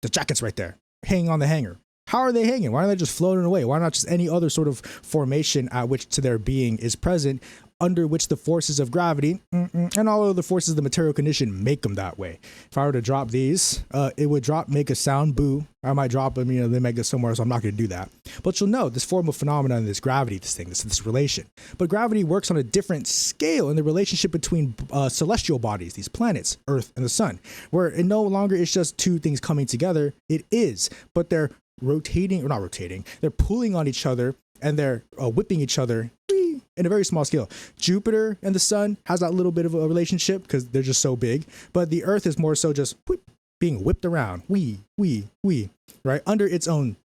the jackets right there, hanging on the hanger. How are they hanging? Why aren't they just floating away? Why not just any other sort of formation at which to their being is present, under which the forces of gravity and all of the forces of the material condition make them that way? If I were to drop these, it would make a sound, boo. I might drop them, they might go somewhere, so I'm not going to do that. But you'll know this form of phenomenon, this gravity, this relation. But gravity works on a different scale in the relationship between celestial bodies, these planets, Earth and the sun, where it no longer is just two things coming together. It is, but they're they're pulling on each other and they're whipping each other in a very small scale. Jupiter and the sun has that little bit of a relationship because they're just so big, but the Earth is more so just whoop, being whipped around, right, under its own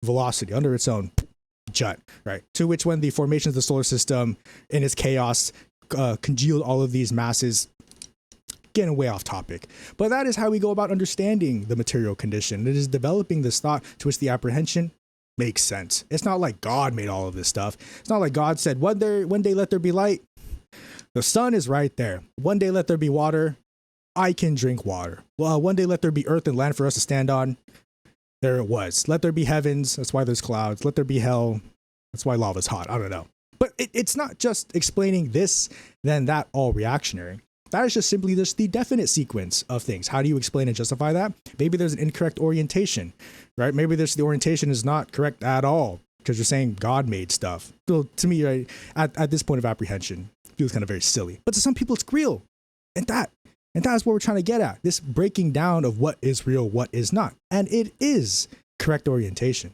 velocity, under its own jut, right? To which, when the formation of the solar system in its chaos congealed all of these masses, getting way off topic. But that is how we go about understanding the material condition. It is developing this thought to which the apprehension makes sense. It's not like God made all of this stuff. It's not like God said, one day let there be light. The sun is right there. One day let there be water. I can drink water. Well, one day let there be earth and land for us to stand on. There it was. Let there be heavens. That's why there's clouds. Let there be hell. That's why lava's hot. I don't know. But it's not just explaining this, then that, all reactionary. That is just simply just the definite sequence of things. How do you explain and justify that? Maybe there's an incorrect orientation, right? Maybe the orientation is not correct at all because you're saying God made stuff. So to me, right, at this point of apprehension, it feels kind of very silly. But to some people, it's real. And that's what we're trying to get at. This breaking down of what is real, what is not. And it is correct orientation.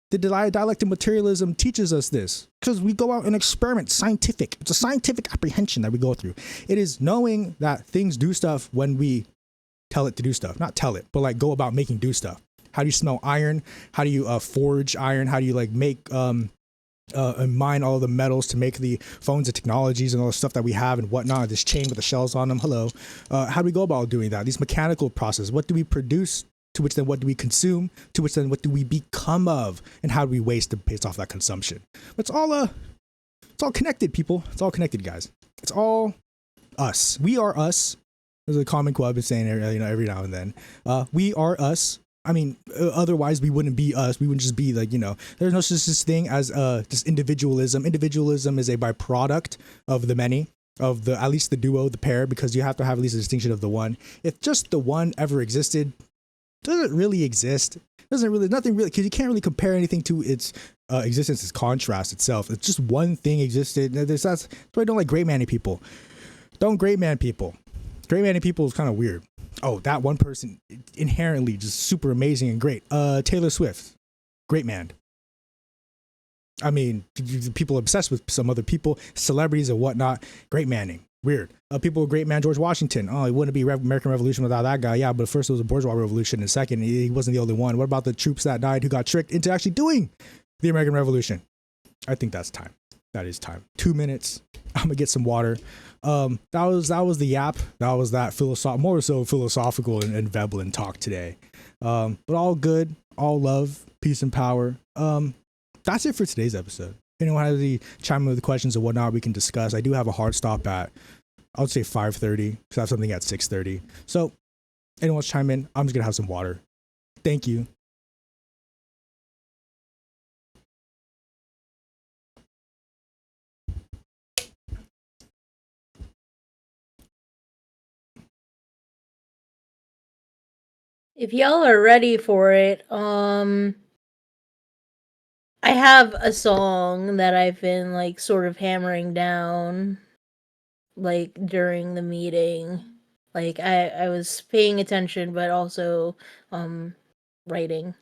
The dialectic materialism teaches us this because we go out and experiment. Scientific. It's a scientific apprehension that we go through. It is knowing that things do stuff when we tell it to do stuff. Not tell it, but like go about making do stuff. How do you smell iron? How do you forge iron? How do you like make and mine all the metals to make the phones and technologies and all the stuff that we have and whatnot? This chain with the shells on them. Hello. How do we go about doing that? These mechanical processes. What do we produce? To which then what do we consume? To which then what do we become of? And how do we waste based off that consumption? It's all connected, people. It's all connected, guys. It's all us. We are us. There's a common quote I've been saying every now and then. We are us. I mean, otherwise we wouldn't be us. We wouldn't just be like, there's no such thing as just individualism. Individualism is a byproduct of the many, of at least the duo, the pair, because you have to have at least a distinction of the one. If just the one ever existed, doesn't really exist. Nothing really, because you can't really compare anything to its existence, its contrast itself. It's just one thing existed. That's why I don't like great manning people. Don't great man people. Great manning people is kind of weird. Oh, that one person inherently just super amazing and great. Taylor Swift, great man. I mean, people obsessed with some other people, celebrities and whatnot. Great manning. Weird. People with great man George Washington. Oh, it wouldn't be American Revolution without that guy. Yeah, but first it was a bourgeois revolution, and second, he wasn't the only one. What about the troops that died who got tricked into actually doing the American Revolution? I think that's time. That is time. 2 minutes. I'm gonna get some water. That was the yap. That was that more so philosophical and Veblen talk today. But all good, all love, peace and power. That's it for today's episode. If anyone has any chime in with questions or whatnot, we can discuss. I do have a hard stop at, I would say 5:30, because I have something at 6:30. So, anyone wants to chime in? I'm just going to have some water. Thank you. If y'all are ready for it, I have a song that I've been like sort of hammering down like during the meeting. Like I was paying attention but also writing.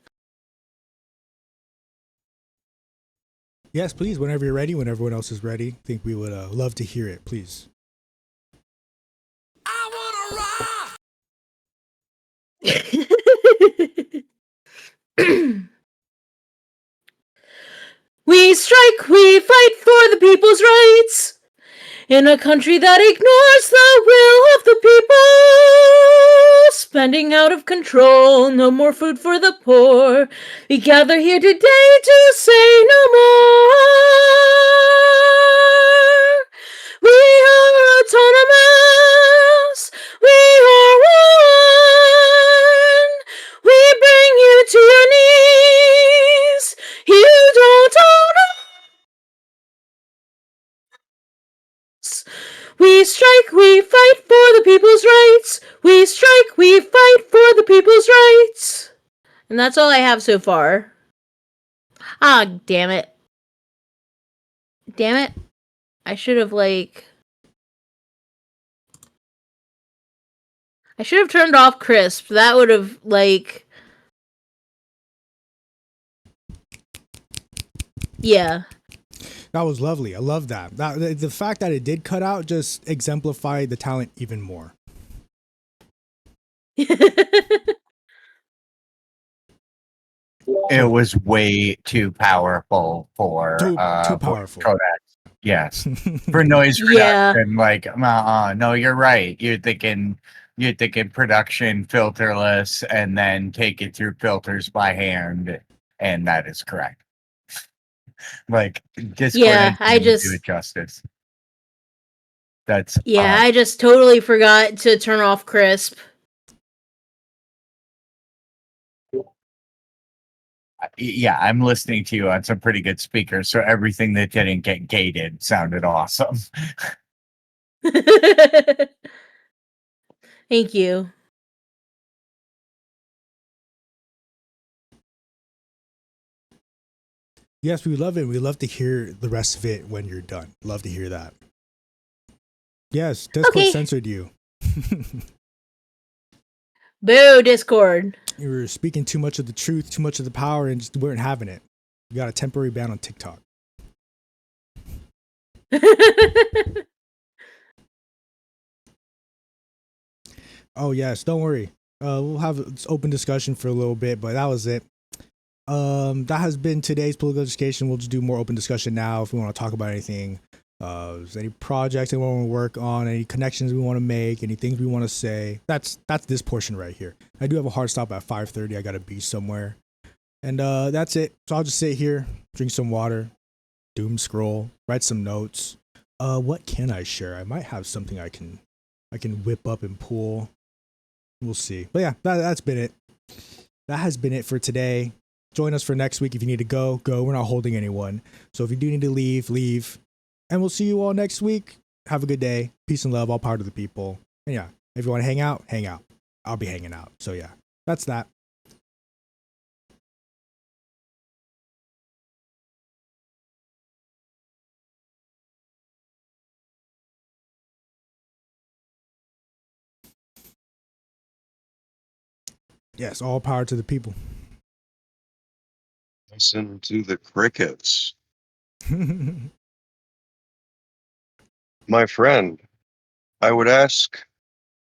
Yes, please, whenever you're ready, when everyone else is ready. I think we would love to hear it, please. I wanna rock! We strike, we fight for the people's rights. In a country that ignores the will of the people, spending out of control, no more food for the poor. We gather here today to say no more. We are autonomous. We are one. We bring you to your knees. You don't own us. We strike, we fight for the people's rights. We strike, we fight for the people's rights. And that's all I have so far. Ah, damn it. Damn it. I should have, I should have turned off Crisp. That would have, yeah. That was lovely. I love that. The fact that it did cut out just exemplified the talent even more. It was way too powerful for Too voice powerful. codecs. Yes, for noise Yeah. reduction. Like, no, you're right. You're thinking production filterless, and then take it through filters by hand, and that is correct. Like, Discord Yeah, I didn't do it just justice. That's I just totally forgot to turn off crisp. yeah. I'm listening to you on some pretty good speakers, so everything that didn't get gated sounded awesome. Thank you. Yes, we love it. We love to hear the rest of it when you're done. Love to hear that. Yes, Discord Okay. censored you. Boo, Discord. You were speaking too much of the truth, too much of the power, and just weren't having it. You got a temporary ban on TikTok. Oh yes, don't worry. We'll have an open discussion for a little bit, but that was it. That has been today's political education. We'll just do more open discussion now if we want to talk about anything. Any projects we want to work on, any connections we want to make, any things we want to say. That's this portion right here. I do have a hard stop at 5:30. I gotta be somewhere, and that's it. So I'll just sit here, drink some water, doom scroll, write some notes. What can I share? I might have something I can whip up and pull. We'll see. But yeah, that's been it. That has been it for today. Join us for next week. If you need to go. We're not holding anyone. So if you do need to leave. And we'll see you all next week. Have a good day. Peace and love, all power to the people. And yeah, if you want to hang out, hang out. I'll be hanging out. So yeah, that's that. Yes, all power to the people. Listen to the crickets. My friend, I would ask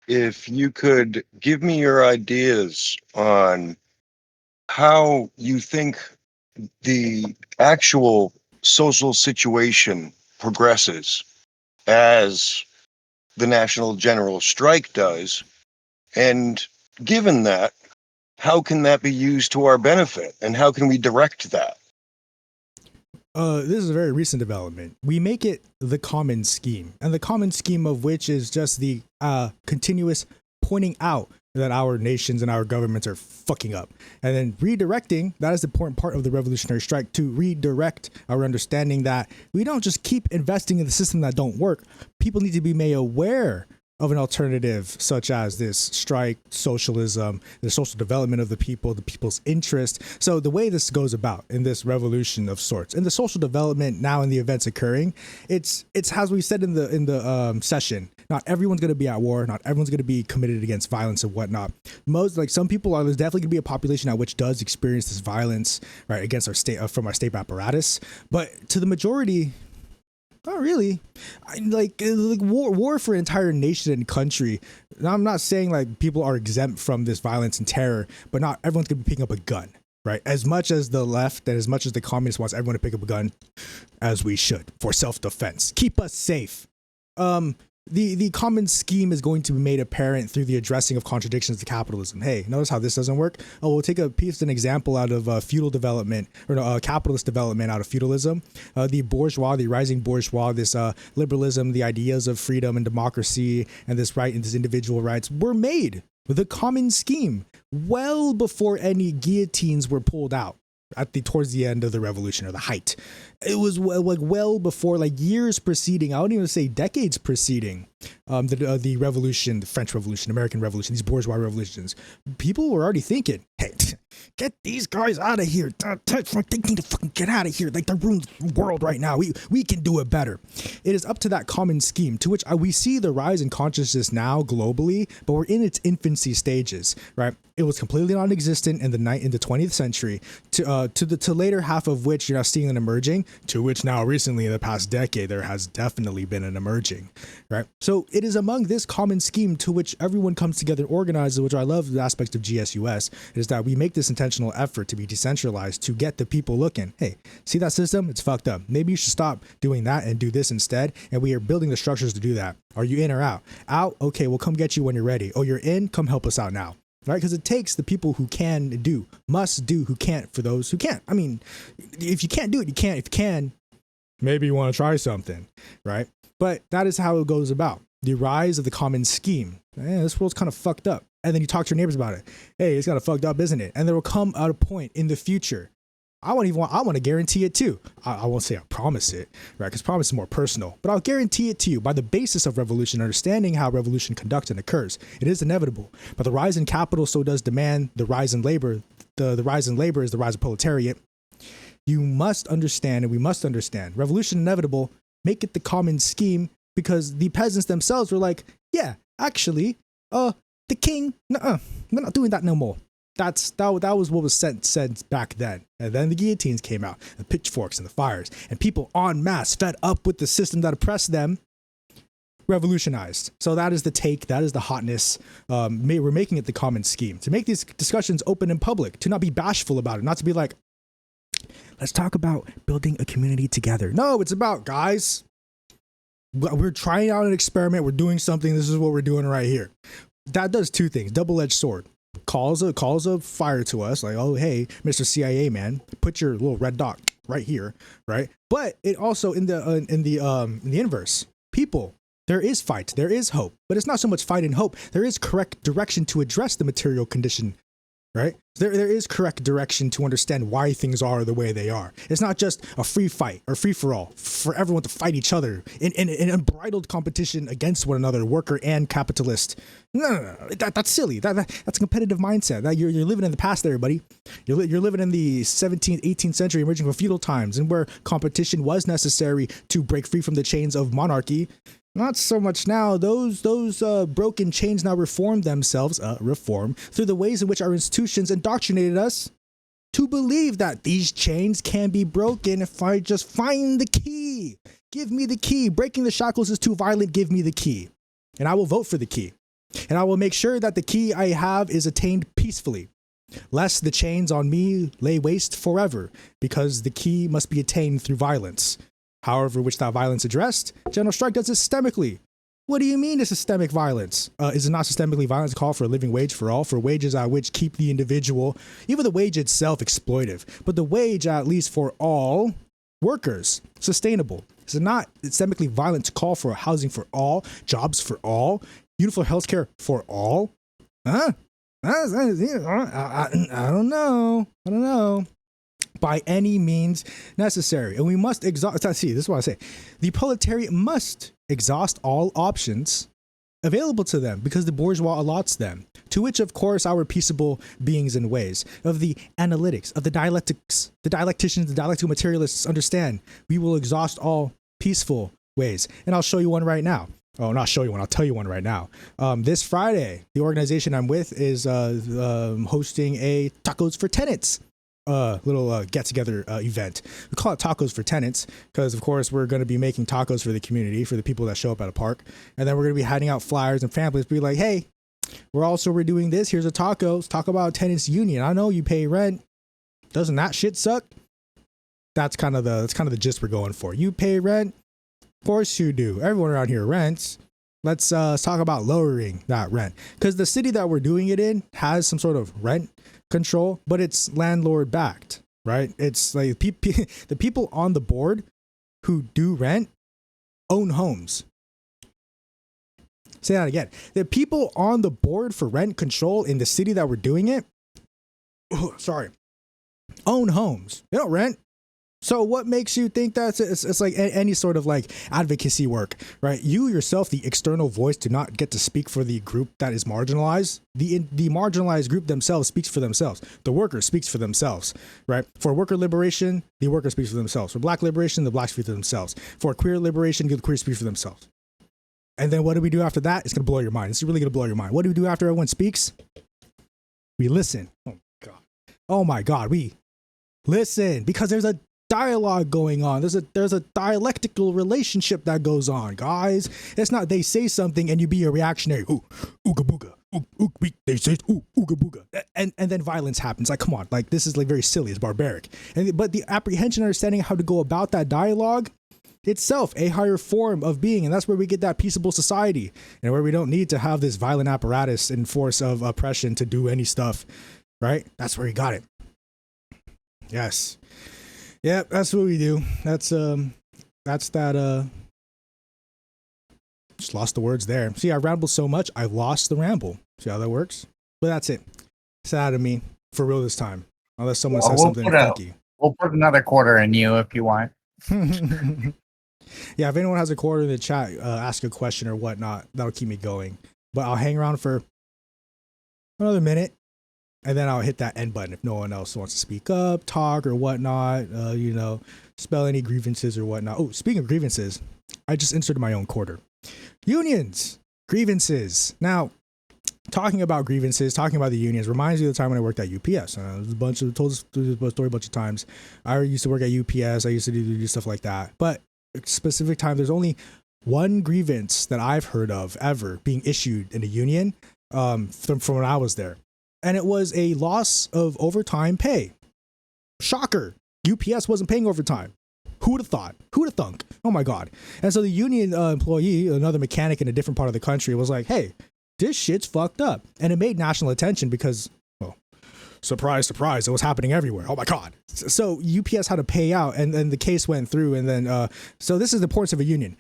if you could give me your ideas on how you think the actual social situation progresses as the National General Strike does. And given that, how can that be used to our benefit? And how can we direct that? This is a very recent development. We make it the common scheme, and the common scheme of which is just the continuous pointing out that our nations and our governments are fucking up, and then redirecting. That is the important part of the revolutionary strike, to redirect our understanding that we don't just keep investing in the system that don't work. People need to be made aware of an alternative such as this strike, socialism, the social development of the people's interest. So the way this goes about in this revolution of sorts, in the social development now in the events occurring, it's as we said in the session. Not everyone's going to be at war. Not everyone's going to be committed against violence and whatnot. Some people are. There's definitely going to be a population at which does experience this violence, right, against our state from our state apparatus. But to the majority, not really. Like war for an entire nation and country. Now, I'm not saying like people are exempt from this violence and terror, but not everyone's gonna be picking up a gun, right? As much as the left and as much as the communists wants everyone to pick up a gun, as we should, for self-defense, keep us safe. The common scheme is going to be made apparent through the addressing of contradictions to capitalism. Hey, notice how this doesn't work? Oh, we'll take a piece, an example out of feudal development, or no, capitalist development out of feudalism. The bourgeois, the rising bourgeois, this liberalism, the ideas of freedom and democracy, and this right and this individual rights were made with a common scheme well before any guillotines were pulled out towards the end of the revolution, or the height. It was well before, like years preceding, I don't even say decades preceding the revolution, the French Revolution, American Revolution, these bourgeois revolutions. People were already thinking, hey, get these guys out of here. They need to fucking get out of here. Like, they're ruining the world right now. We can do it better. It is up to that common scheme to which we see the rise in consciousness now globally, but we're in its infancy stages, right? It was completely non-existent in the 20th century to later half of which you're now seeing an emerging, to which now recently in the past decade there has definitely been an emerging, right? So it is among this common scheme to which everyone comes together and organizes, which I love the aspect of GSUS, is that we make this intentional effort to be decentralized to get the people looking, hey, see that system? It's fucked up. Maybe you should stop doing that and do this instead. And we are building the structures to do that. Are you in or out? Out? Okay, we'll come get you when you're ready. Oh, you're in? Come help us out now. Right? Because it takes the people who can do, must do, who can't for those who can't. I mean, if you can't do it, you can't. If you can, maybe you want to try something, right? But that is how it goes about. The rise of the common scheme. This world's kind of fucked up. And then you talk to your neighbors about it. Hey, it's kind of fucked up, isn't it? And there will come out a point in the future. I want to guarantee it too. I won't say I promise it, right? Because promise is more personal, but I'll guarantee it to you by the basis of revolution, understanding how revolution conducts and occurs. It is inevitable, but the rise in capital so does demand the rise in labor. The rise in labor is the rise of proletariat. You must understand, and we must understand, revolution inevitable. Make it the common scheme, because the peasants themselves were like, yeah, actually, the king, we're not doing that no more. That was what was said back then. And then the guillotines came out, the pitchforks and the fires, and people en masse, fed up with the system that oppressed them, revolutionized. So that is the take, that is the hotness. We're making it the common scheme, to make these discussions open and public, to not be bashful about it, not to be like, let's talk about building a community together. No, it's about, guys, we're trying out an experiment, we're doing something, this is what we're doing right here. That does two things, double-edged sword. Calls a fire to us, like, oh, hey, Mr. CIA man, put your little red dot right here, right? But it also in the inverse, people, there is fight, there is hope, but it's not so much fight and hope. There is correct direction to address the material condition, right? There is correct direction to understand why things are the way they are. It's not just a free fight or free for all for everyone to fight each other in unbridled competition against one another, worker and capitalist. No. That's silly. That's a competitive mindset. That you're living in the past there, buddy. You're living in the 17th, 18th century, emerging from feudal times, and where competition was necessary to break free from the chains of monarchy. Not so much now. Those broken chains now reform themselves, through the ways in which our institutions indoctrinated us to believe that these chains can be broken if I just find the key. Give me the key. Breaking the shackles is too violent. Give me the key. And I will vote for the key. And I will make sure that the key I have is attained peacefully, lest the chains on me lay waste forever, because the key must be attained through violence. However, which that violence addressed, General Strike does systemically. What do you mean it's systemic violence? Is it not systemically violence call for a living wage for all, for wages at which keep the individual, even the wage itself, exploitive, but the wage at least for all workers, sustainable? Is it not systemically violent to call for housing for all, jobs for all, universal healthcare for all? I don't know. By any means necessary. And we must exhaust, this is what I say. The proletariat must exhaust all options available to them because the bourgeois allots them, to which, of course, our peaceable beings and ways of the analytics, of the dialectics, the dialecticians, the dialectical materialists understand we will exhaust all peaceful ways. And I'll show you one right now. Oh, not show you one. I'll tell you one right now. This Friday, the organization I'm with is hosting a Tacos for Tenants little get-together event. We call it Tacos for Tenants because, of course, we're going to be making tacos for the community, for the people that show up at a park. And then we're going to be handing out flyers and families, be like, hey, we're doing this. Here's a tacos. Talk about tenants union. I know you pay rent. Doesn't that shit suck? That's kind of the gist we're going for. You pay rent? Of course you do. Everyone around here rents. Let's talk about lowering that rent, because the city that we're doing it in has some sort of rent control, but it's landlord backed, right? It's like the people on the board who do rent own homes. Say that again. The people on the board for rent control in the city that we're doing it, own homes. They don't rent. So what makes you think that's it's like any sort of like advocacy work, right? You yourself, the external voice, do not get to speak for the group that is marginalized. The marginalized group themselves speaks for themselves. The worker speaks for themselves, right? For worker liberation, the worker speaks for themselves. For black liberation, the blacks speak for themselves. For queer liberation, the queer speaks for themselves. And then what do we do after that? It's gonna blow your mind. It's really gonna blow your mind. What do we do after everyone speaks? We listen. Oh God. Oh my God. We listen because there's a dialogue going on. There's a dialectical relationship that goes on, guys. It's not they say something and you be a reactionary. Ooh, ooga booga. Ooh, they say ooh, ooga booga. And then violence happens. Like, come on, like this is like very silly, it's barbaric. But the apprehension, understanding how to go about that dialogue itself, a higher form of being, and that's where we get that peaceable society, and where we don't need to have this violent apparatus and force of oppression to do any stuff, right? That's where you got it. Yes. Yeah, that's what we do. That's that just lost the words there. See, I rambled so much, I lost the ramble. See how that works? But that's it. It's out of me for real this time. Unless someone says something funky. We'll put another quarter in you if you want. Yeah, if anyone has a quarter in the chat, ask a question or whatnot. That'll keep me going. But I'll hang around for another minute. And then I'll hit that end button if no one else wants to speak up, talk, or whatnot. Spell any grievances or whatnot. Oh, speaking of grievances, I just inserted my own quarter. Unions, grievances. Now, talking about grievances, talking about the unions reminds me of the time when I worked at UPS. Told this story a bunch of times. I used to work at UPS. I used to do stuff like that. But specific time, there's only one grievance that I've heard of ever being issued in a union from when I was there. And it was a loss of overtime pay. Shocker. UPS wasn't paying overtime. Who would have thought? Who would have thunk? Oh my God. And so the union employee, another mechanic in a different part of the country, was like, hey, this shit's fucked up. And it made national attention because, well, surprise, surprise, it was happening everywhere. Oh my God. So UPS had to pay out, and then the case went through. And then, so this is the importance of a union.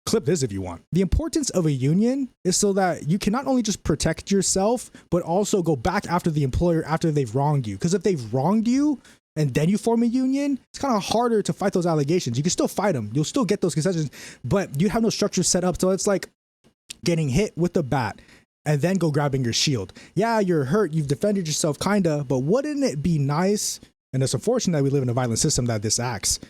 Clip this if you want. The importance of a union is so that you can not only just protect yourself, but also go back after the employer after they've wronged you. Because if they've wronged you and then you form a union, it's kind of harder to fight those allegations. You can still fight them. You'll still get those concessions, but you have no structure set up. So it's like getting hit with the bat and then go grabbing your shield. Yeah, you're hurt. You've defended yourself, kinda, but wouldn't it be nice? And it's unfortunate that we live in a violent system that this acts.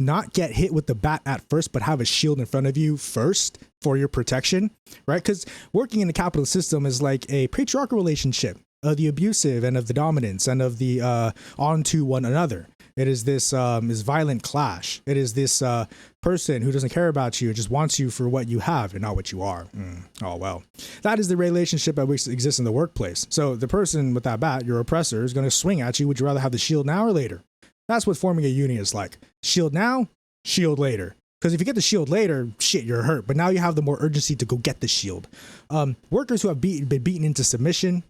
Not get hit with the bat at first, but have a shield in front of you first for your protection, right? Because working in the capitalist system is like a patriarchal relationship of the abusive and of the dominance and of the onto one another. It is this violent clash. It is this person who doesn't care about you and just wants you for what you have and not what you are. Oh, well. That is the relationship that exists in the workplace. So the person with that bat, your oppressor, is going to swing at you. Would you rather have the shield now or later? That's what forming a union is like. Shield now, shield later. Because if you get the shield later, shit, you're hurt. But now you have the more urgency to go get the shield. Workers who have been beaten into submission.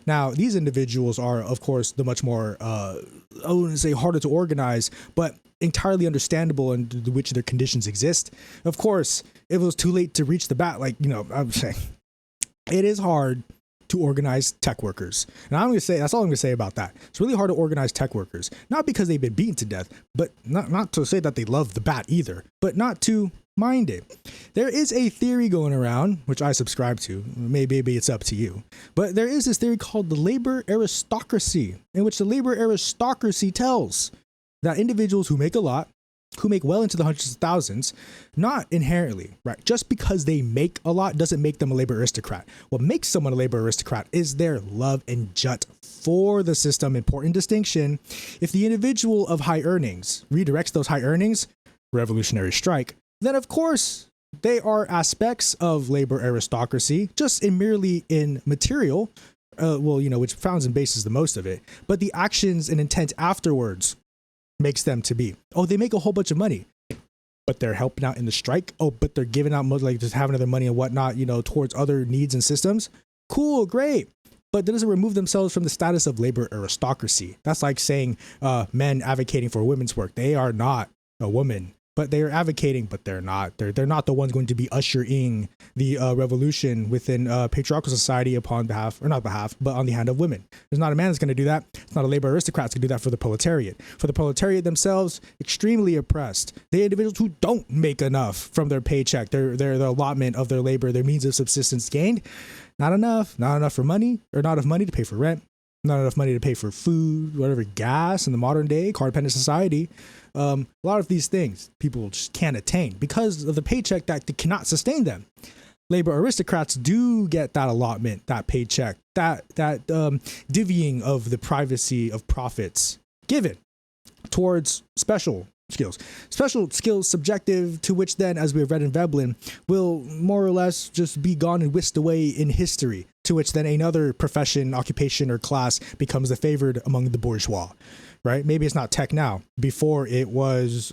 Now, these individuals are, of course, the much more, I wouldn't say harder to organize, but entirely understandable in which their conditions exist. Of course, if it was too late to reach the bat, I'm saying it is hard to organize tech workers. And I'm going to say, that's all I'm going to say about that. It's really hard to organize tech workers, not because they've been beaten to death, but not to say that they love the bat either, but not to mind it. There is a theory going around, which I subscribe to. Maybe it's up to you. But there is this theory called the labor aristocracy, in which the labor aristocracy tells that individuals who make a lot, who make well into the hundreds of thousands, not inherently, right? Just because they make a lot doesn't make them a labor aristocrat. What makes someone a labor aristocrat is their love and jut for the system. Important distinction. If the individual of high earnings redirects those high earnings, revolutionary strike, then of course they are aspects of labor aristocracy, just merely in material, which founds and bases the most of it. But the actions and intent afterwards makes them to be. Oh, they make a whole bunch of money, but they're helping out in the strike. Oh, but they're giving out like just having other money and whatnot, towards other needs and systems. Cool, great. But that doesn't remove themselves from the status of labor aristocracy. That's like saying men advocating for women's work. They are not a woman. but they are advocating, but they're not. They're not the ones going to be ushering the revolution within patriarchal society upon behalf, or not behalf, but on the hand of women. There's not a man that's going to do that. It's not a labor aristocrat that's going to do that for the proletariat. For the proletariat themselves, extremely oppressed. The individuals who don't make enough from their paycheck, their allotment of their labor, their means of subsistence gained, not enough for money, or not enough money to pay for rent, not enough money to pay for food, whatever, gas in the modern day, car-dependent society. A lot of these things people just can't attain because of the paycheck that cannot sustain them. Labor aristocrats do get that allotment, that paycheck, that divvying of the privacy of profits given towards special skills subjective to which then, as we have read in Veblen, will more or less just be gone and whisked away in history, to which then another profession, occupation, or class becomes the favored among the bourgeois. Right? Maybe it's not tech now. Before it was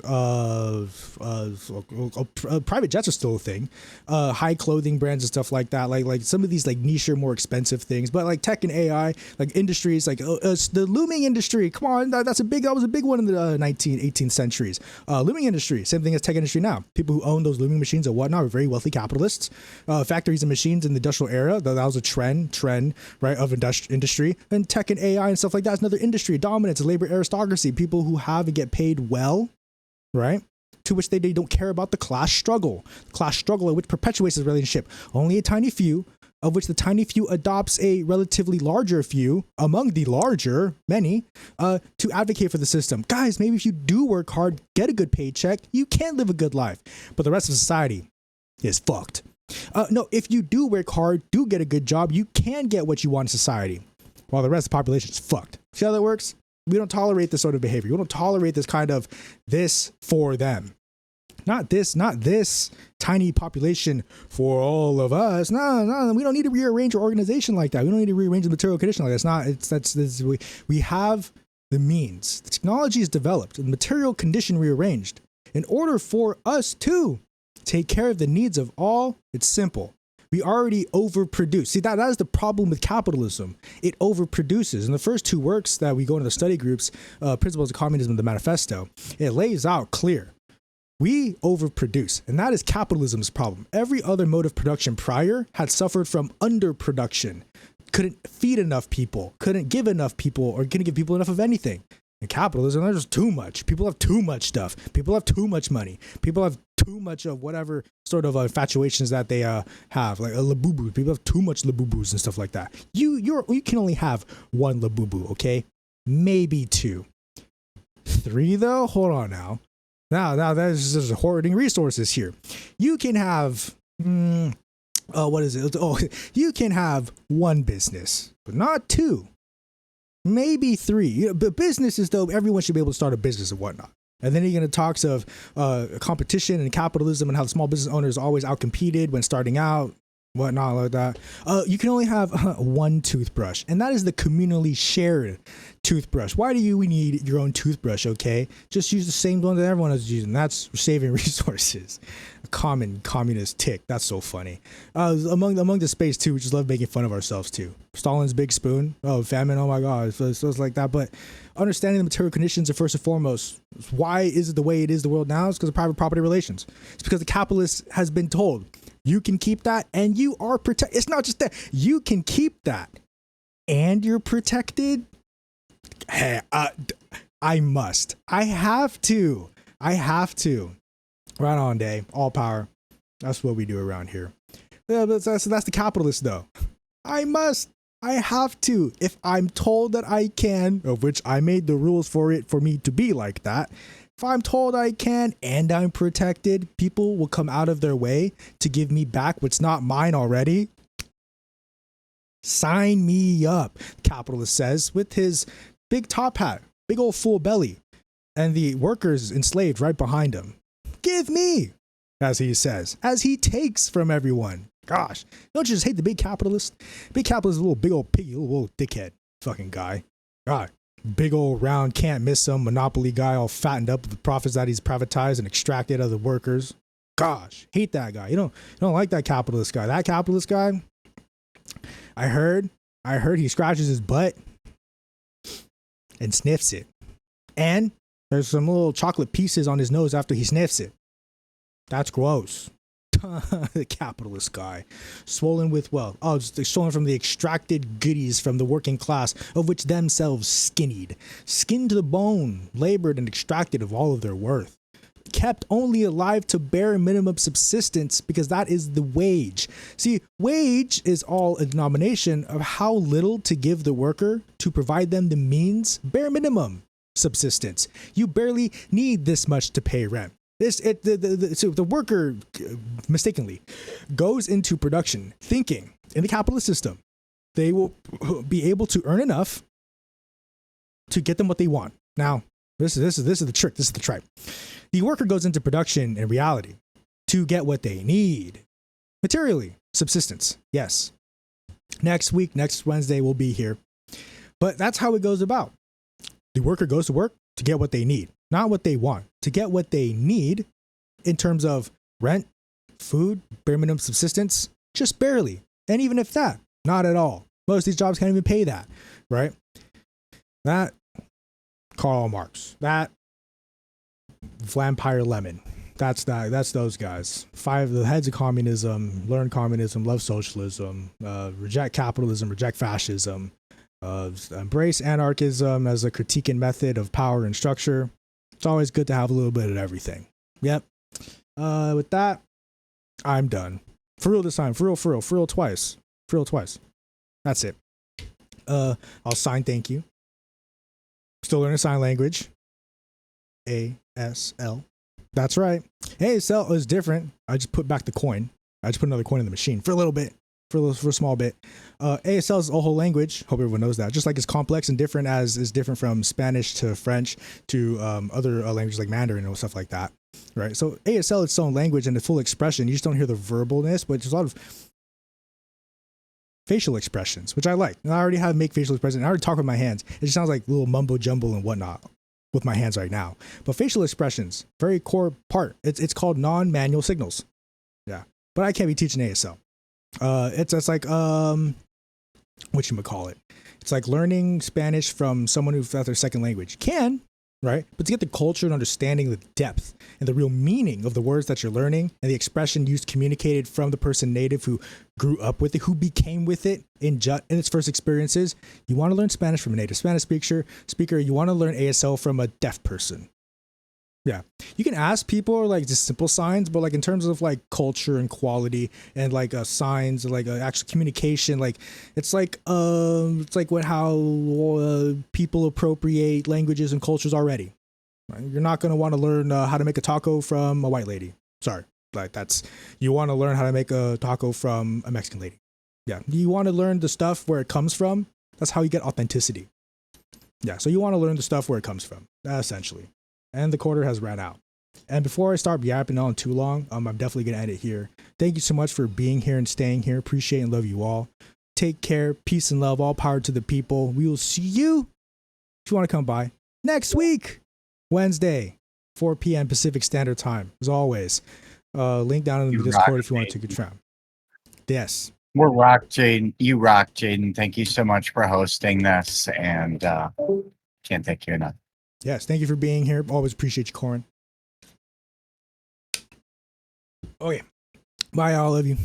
private jets are still a thing. High clothing brands and stuff like that. Like some of these like niche or more expensive things. But like tech and AI, like industries, like the looming industry. Come on, that was a big one in the 18th centuries. Looming industry, same thing as tech industry now. People who own those looming machines and whatnot are very wealthy capitalists. Factories and machines in the industrial era, that was a trend, right, of industry. And tech and AI and stuff like that is another industry. Dominance, labor aristocracy, people who have and get paid well, right? To which they don't care about the class struggle which perpetuates this relationship. Only a tiny few, of which the tiny few adopts a relatively larger few among the larger many to advocate for the system. Guys, maybe if you do work hard, get a good paycheck, you can live a good life, but the rest of society is fucked. No, if you do work hard, do get a good job, you can get what you want in society, while the rest of the population is fucked. See how that works? We don't tolerate this sort of behavior. We don't tolerate this kind of this for them. Not this tiny population for all of us. No, we don't need to rearrange our organization like that. We don't need to rearrange the material condition like that. We have the means. The technology is developed and the material condition rearranged in order for us to take care of the needs of all. It's simple. We already overproduce. See, that is the problem with capitalism. It overproduces. In the first two works that we go into the study groups, Principles of Communism and the Manifesto, it lays out clear. We overproduce, and that is capitalism's problem. Every other mode of production prior had suffered from underproduction. Couldn't feed enough people, couldn't give enough people, or couldn't give people enough of anything. In capitalism, there's too much. People have too much stuff. People have too much money. People have too much of whatever sort of infatuations that they have, like a labubu. People have too much labubus and stuff like that. You can only have one labubu, okay? Maybe two. Three though? Hold on now. Now there's just hoarding resources here. You can have what is it? Oh, you can have one business, but not two. Maybe three. But businesses, though, everyone should be able to start a business and whatnot. And then you get into talks of competition and capitalism and how the small business owners always outcompeted when starting out, whatnot like that. You can only have one toothbrush, and that is the communally shared toothbrush. Why do we need your own toothbrush, okay? Just use the same one that everyone is using. That's saving resources. A common communist tick. That's so funny. Among the space, too, we just love making fun of ourselves, too. Stalin's big spoon. Oh, famine. Oh, my God. So it's like that. But understanding the material conditions are first and foremost. Why is it the way it is the world now? It's because of private property relations. It's because the capitalist has been told, you can keep that and you are protected. It's not just that. You can keep that and you're protected. Hey, I must. I have to. Right on, Dave. All power. That's what we do around here. Yeah, but that's the capitalist, though. I must. I have to. If I'm told that I can, of which I made the rules for me to be like that. If I'm told I can and I'm protected, people will come out of their way to give me back what's not mine already. Sign me up, the capitalist says, with his big top hat, big old full belly, and the workers enslaved right behind him. Give me, as he says, as he takes from everyone. Gosh, don't you just hate the big capitalist? Big capitalist is a little big old piggy, little dickhead fucking guy. God. Big old round can't miss him monopoly guy all fattened up with the profits that he's privatized and extracted out of the workers. Gosh, hate that guy. You don't like that capitalist guy. That capitalist guy, I heard he scratches his butt and sniffs it. And There's some little chocolate pieces on his nose after he sniffs it. That's gross. The capitalist guy. Swollen with wealth. Oh, it's swollen from the extracted goodies from the working class, of which themselves skinned. Skinned to the bone, labored and extracted of all of their worth. Kept only alive to bare minimum subsistence, because that is the wage. See, wage is all a denomination of how little to give the worker to provide them the means, bare minimum subsistence. You barely need this much to pay rent. So the worker mistakenly goes into production thinking in the capitalist system they will be able to earn enough to get them what they want. Now, this is the trick. This is the trick. The worker goes into production in reality to get what they need materially, subsistence. Yes. Next week, next Wednesday, we'll be here. But that's how it goes about. The worker goes to work to get what they need, not what they want, to get what they need in terms of rent, food, bare minimum subsistence, just barely. And even if that, not at all. Most of these jobs can't even pay that, right? That Karl Marx, that Vampire Lemon, that's those guys. The heads of communism, learn communism, love socialism, reject capitalism, reject fascism, embrace anarchism as a critiquing method of power and structure. It's always good to have a little bit of everything. Yep. With that, I'm done. For real this time. For real twice. That's it. I'll sign thank you. Still learning sign language. ASL. That's right. ASL is different. I just put back the coin. I just put another coin in the machine for a little bit. For a small bit. ASL is a whole language. Hope everyone knows that. Just like it's complex and different as is different from Spanish to French to other languages like Mandarin and stuff like that. Right. So ASL is its own language and the full expression. You just don't hear the verbalness, but there's a lot of facial expressions, which I like. And I already have make facial expressions. I already talk with my hands. It just sounds like little mumbo jumbo and whatnot with my hands right now. But facial expressions, very core part. It's called non-manual signals. Yeah. But I can't be teaching ASL. It's like whatchamacallit. It's like learning Spanish from someone who's their second language. You can, right? But to get the culture and understanding the depth and the real meaning of the words that you're learning and the expression used communicated from the person native who grew up with it, who became with it in its first experiences, you want to learn Spanish from a native Spanish speaker. You want to learn ASL from a deaf person. Yeah, you can ask people like just simple signs, but like in terms of like culture and quality and like signs, like actual communication, like it's like how people appropriate languages and cultures already. Right? You're not gonna want to learn how to make a taco from a white lady. Sorry, like you want to learn how to make a taco from a Mexican lady. Yeah, you want to learn the stuff where it comes from. That's how you get authenticity. Yeah, so you want to learn the stuff where it comes from, essentially. And the quarter has ran out. And before I start yapping on too long, I'm definitely going to end it here. Thank you so much for being here and staying here. Appreciate and love you all. Take care. Peace and love. All power to the people. We will see you, if you want to come by, next week, Wednesday, 4 p.m. Pacific Standard Time. As always, link down in the Discord if you want to take a tram. Yes. We're rock, Jaden. You rock, Jaden. Thank you so much for hosting this. And can't thank you enough. Yes, thank you for being here. Always appreciate you, Corin. Okay. Bye, all. Love you.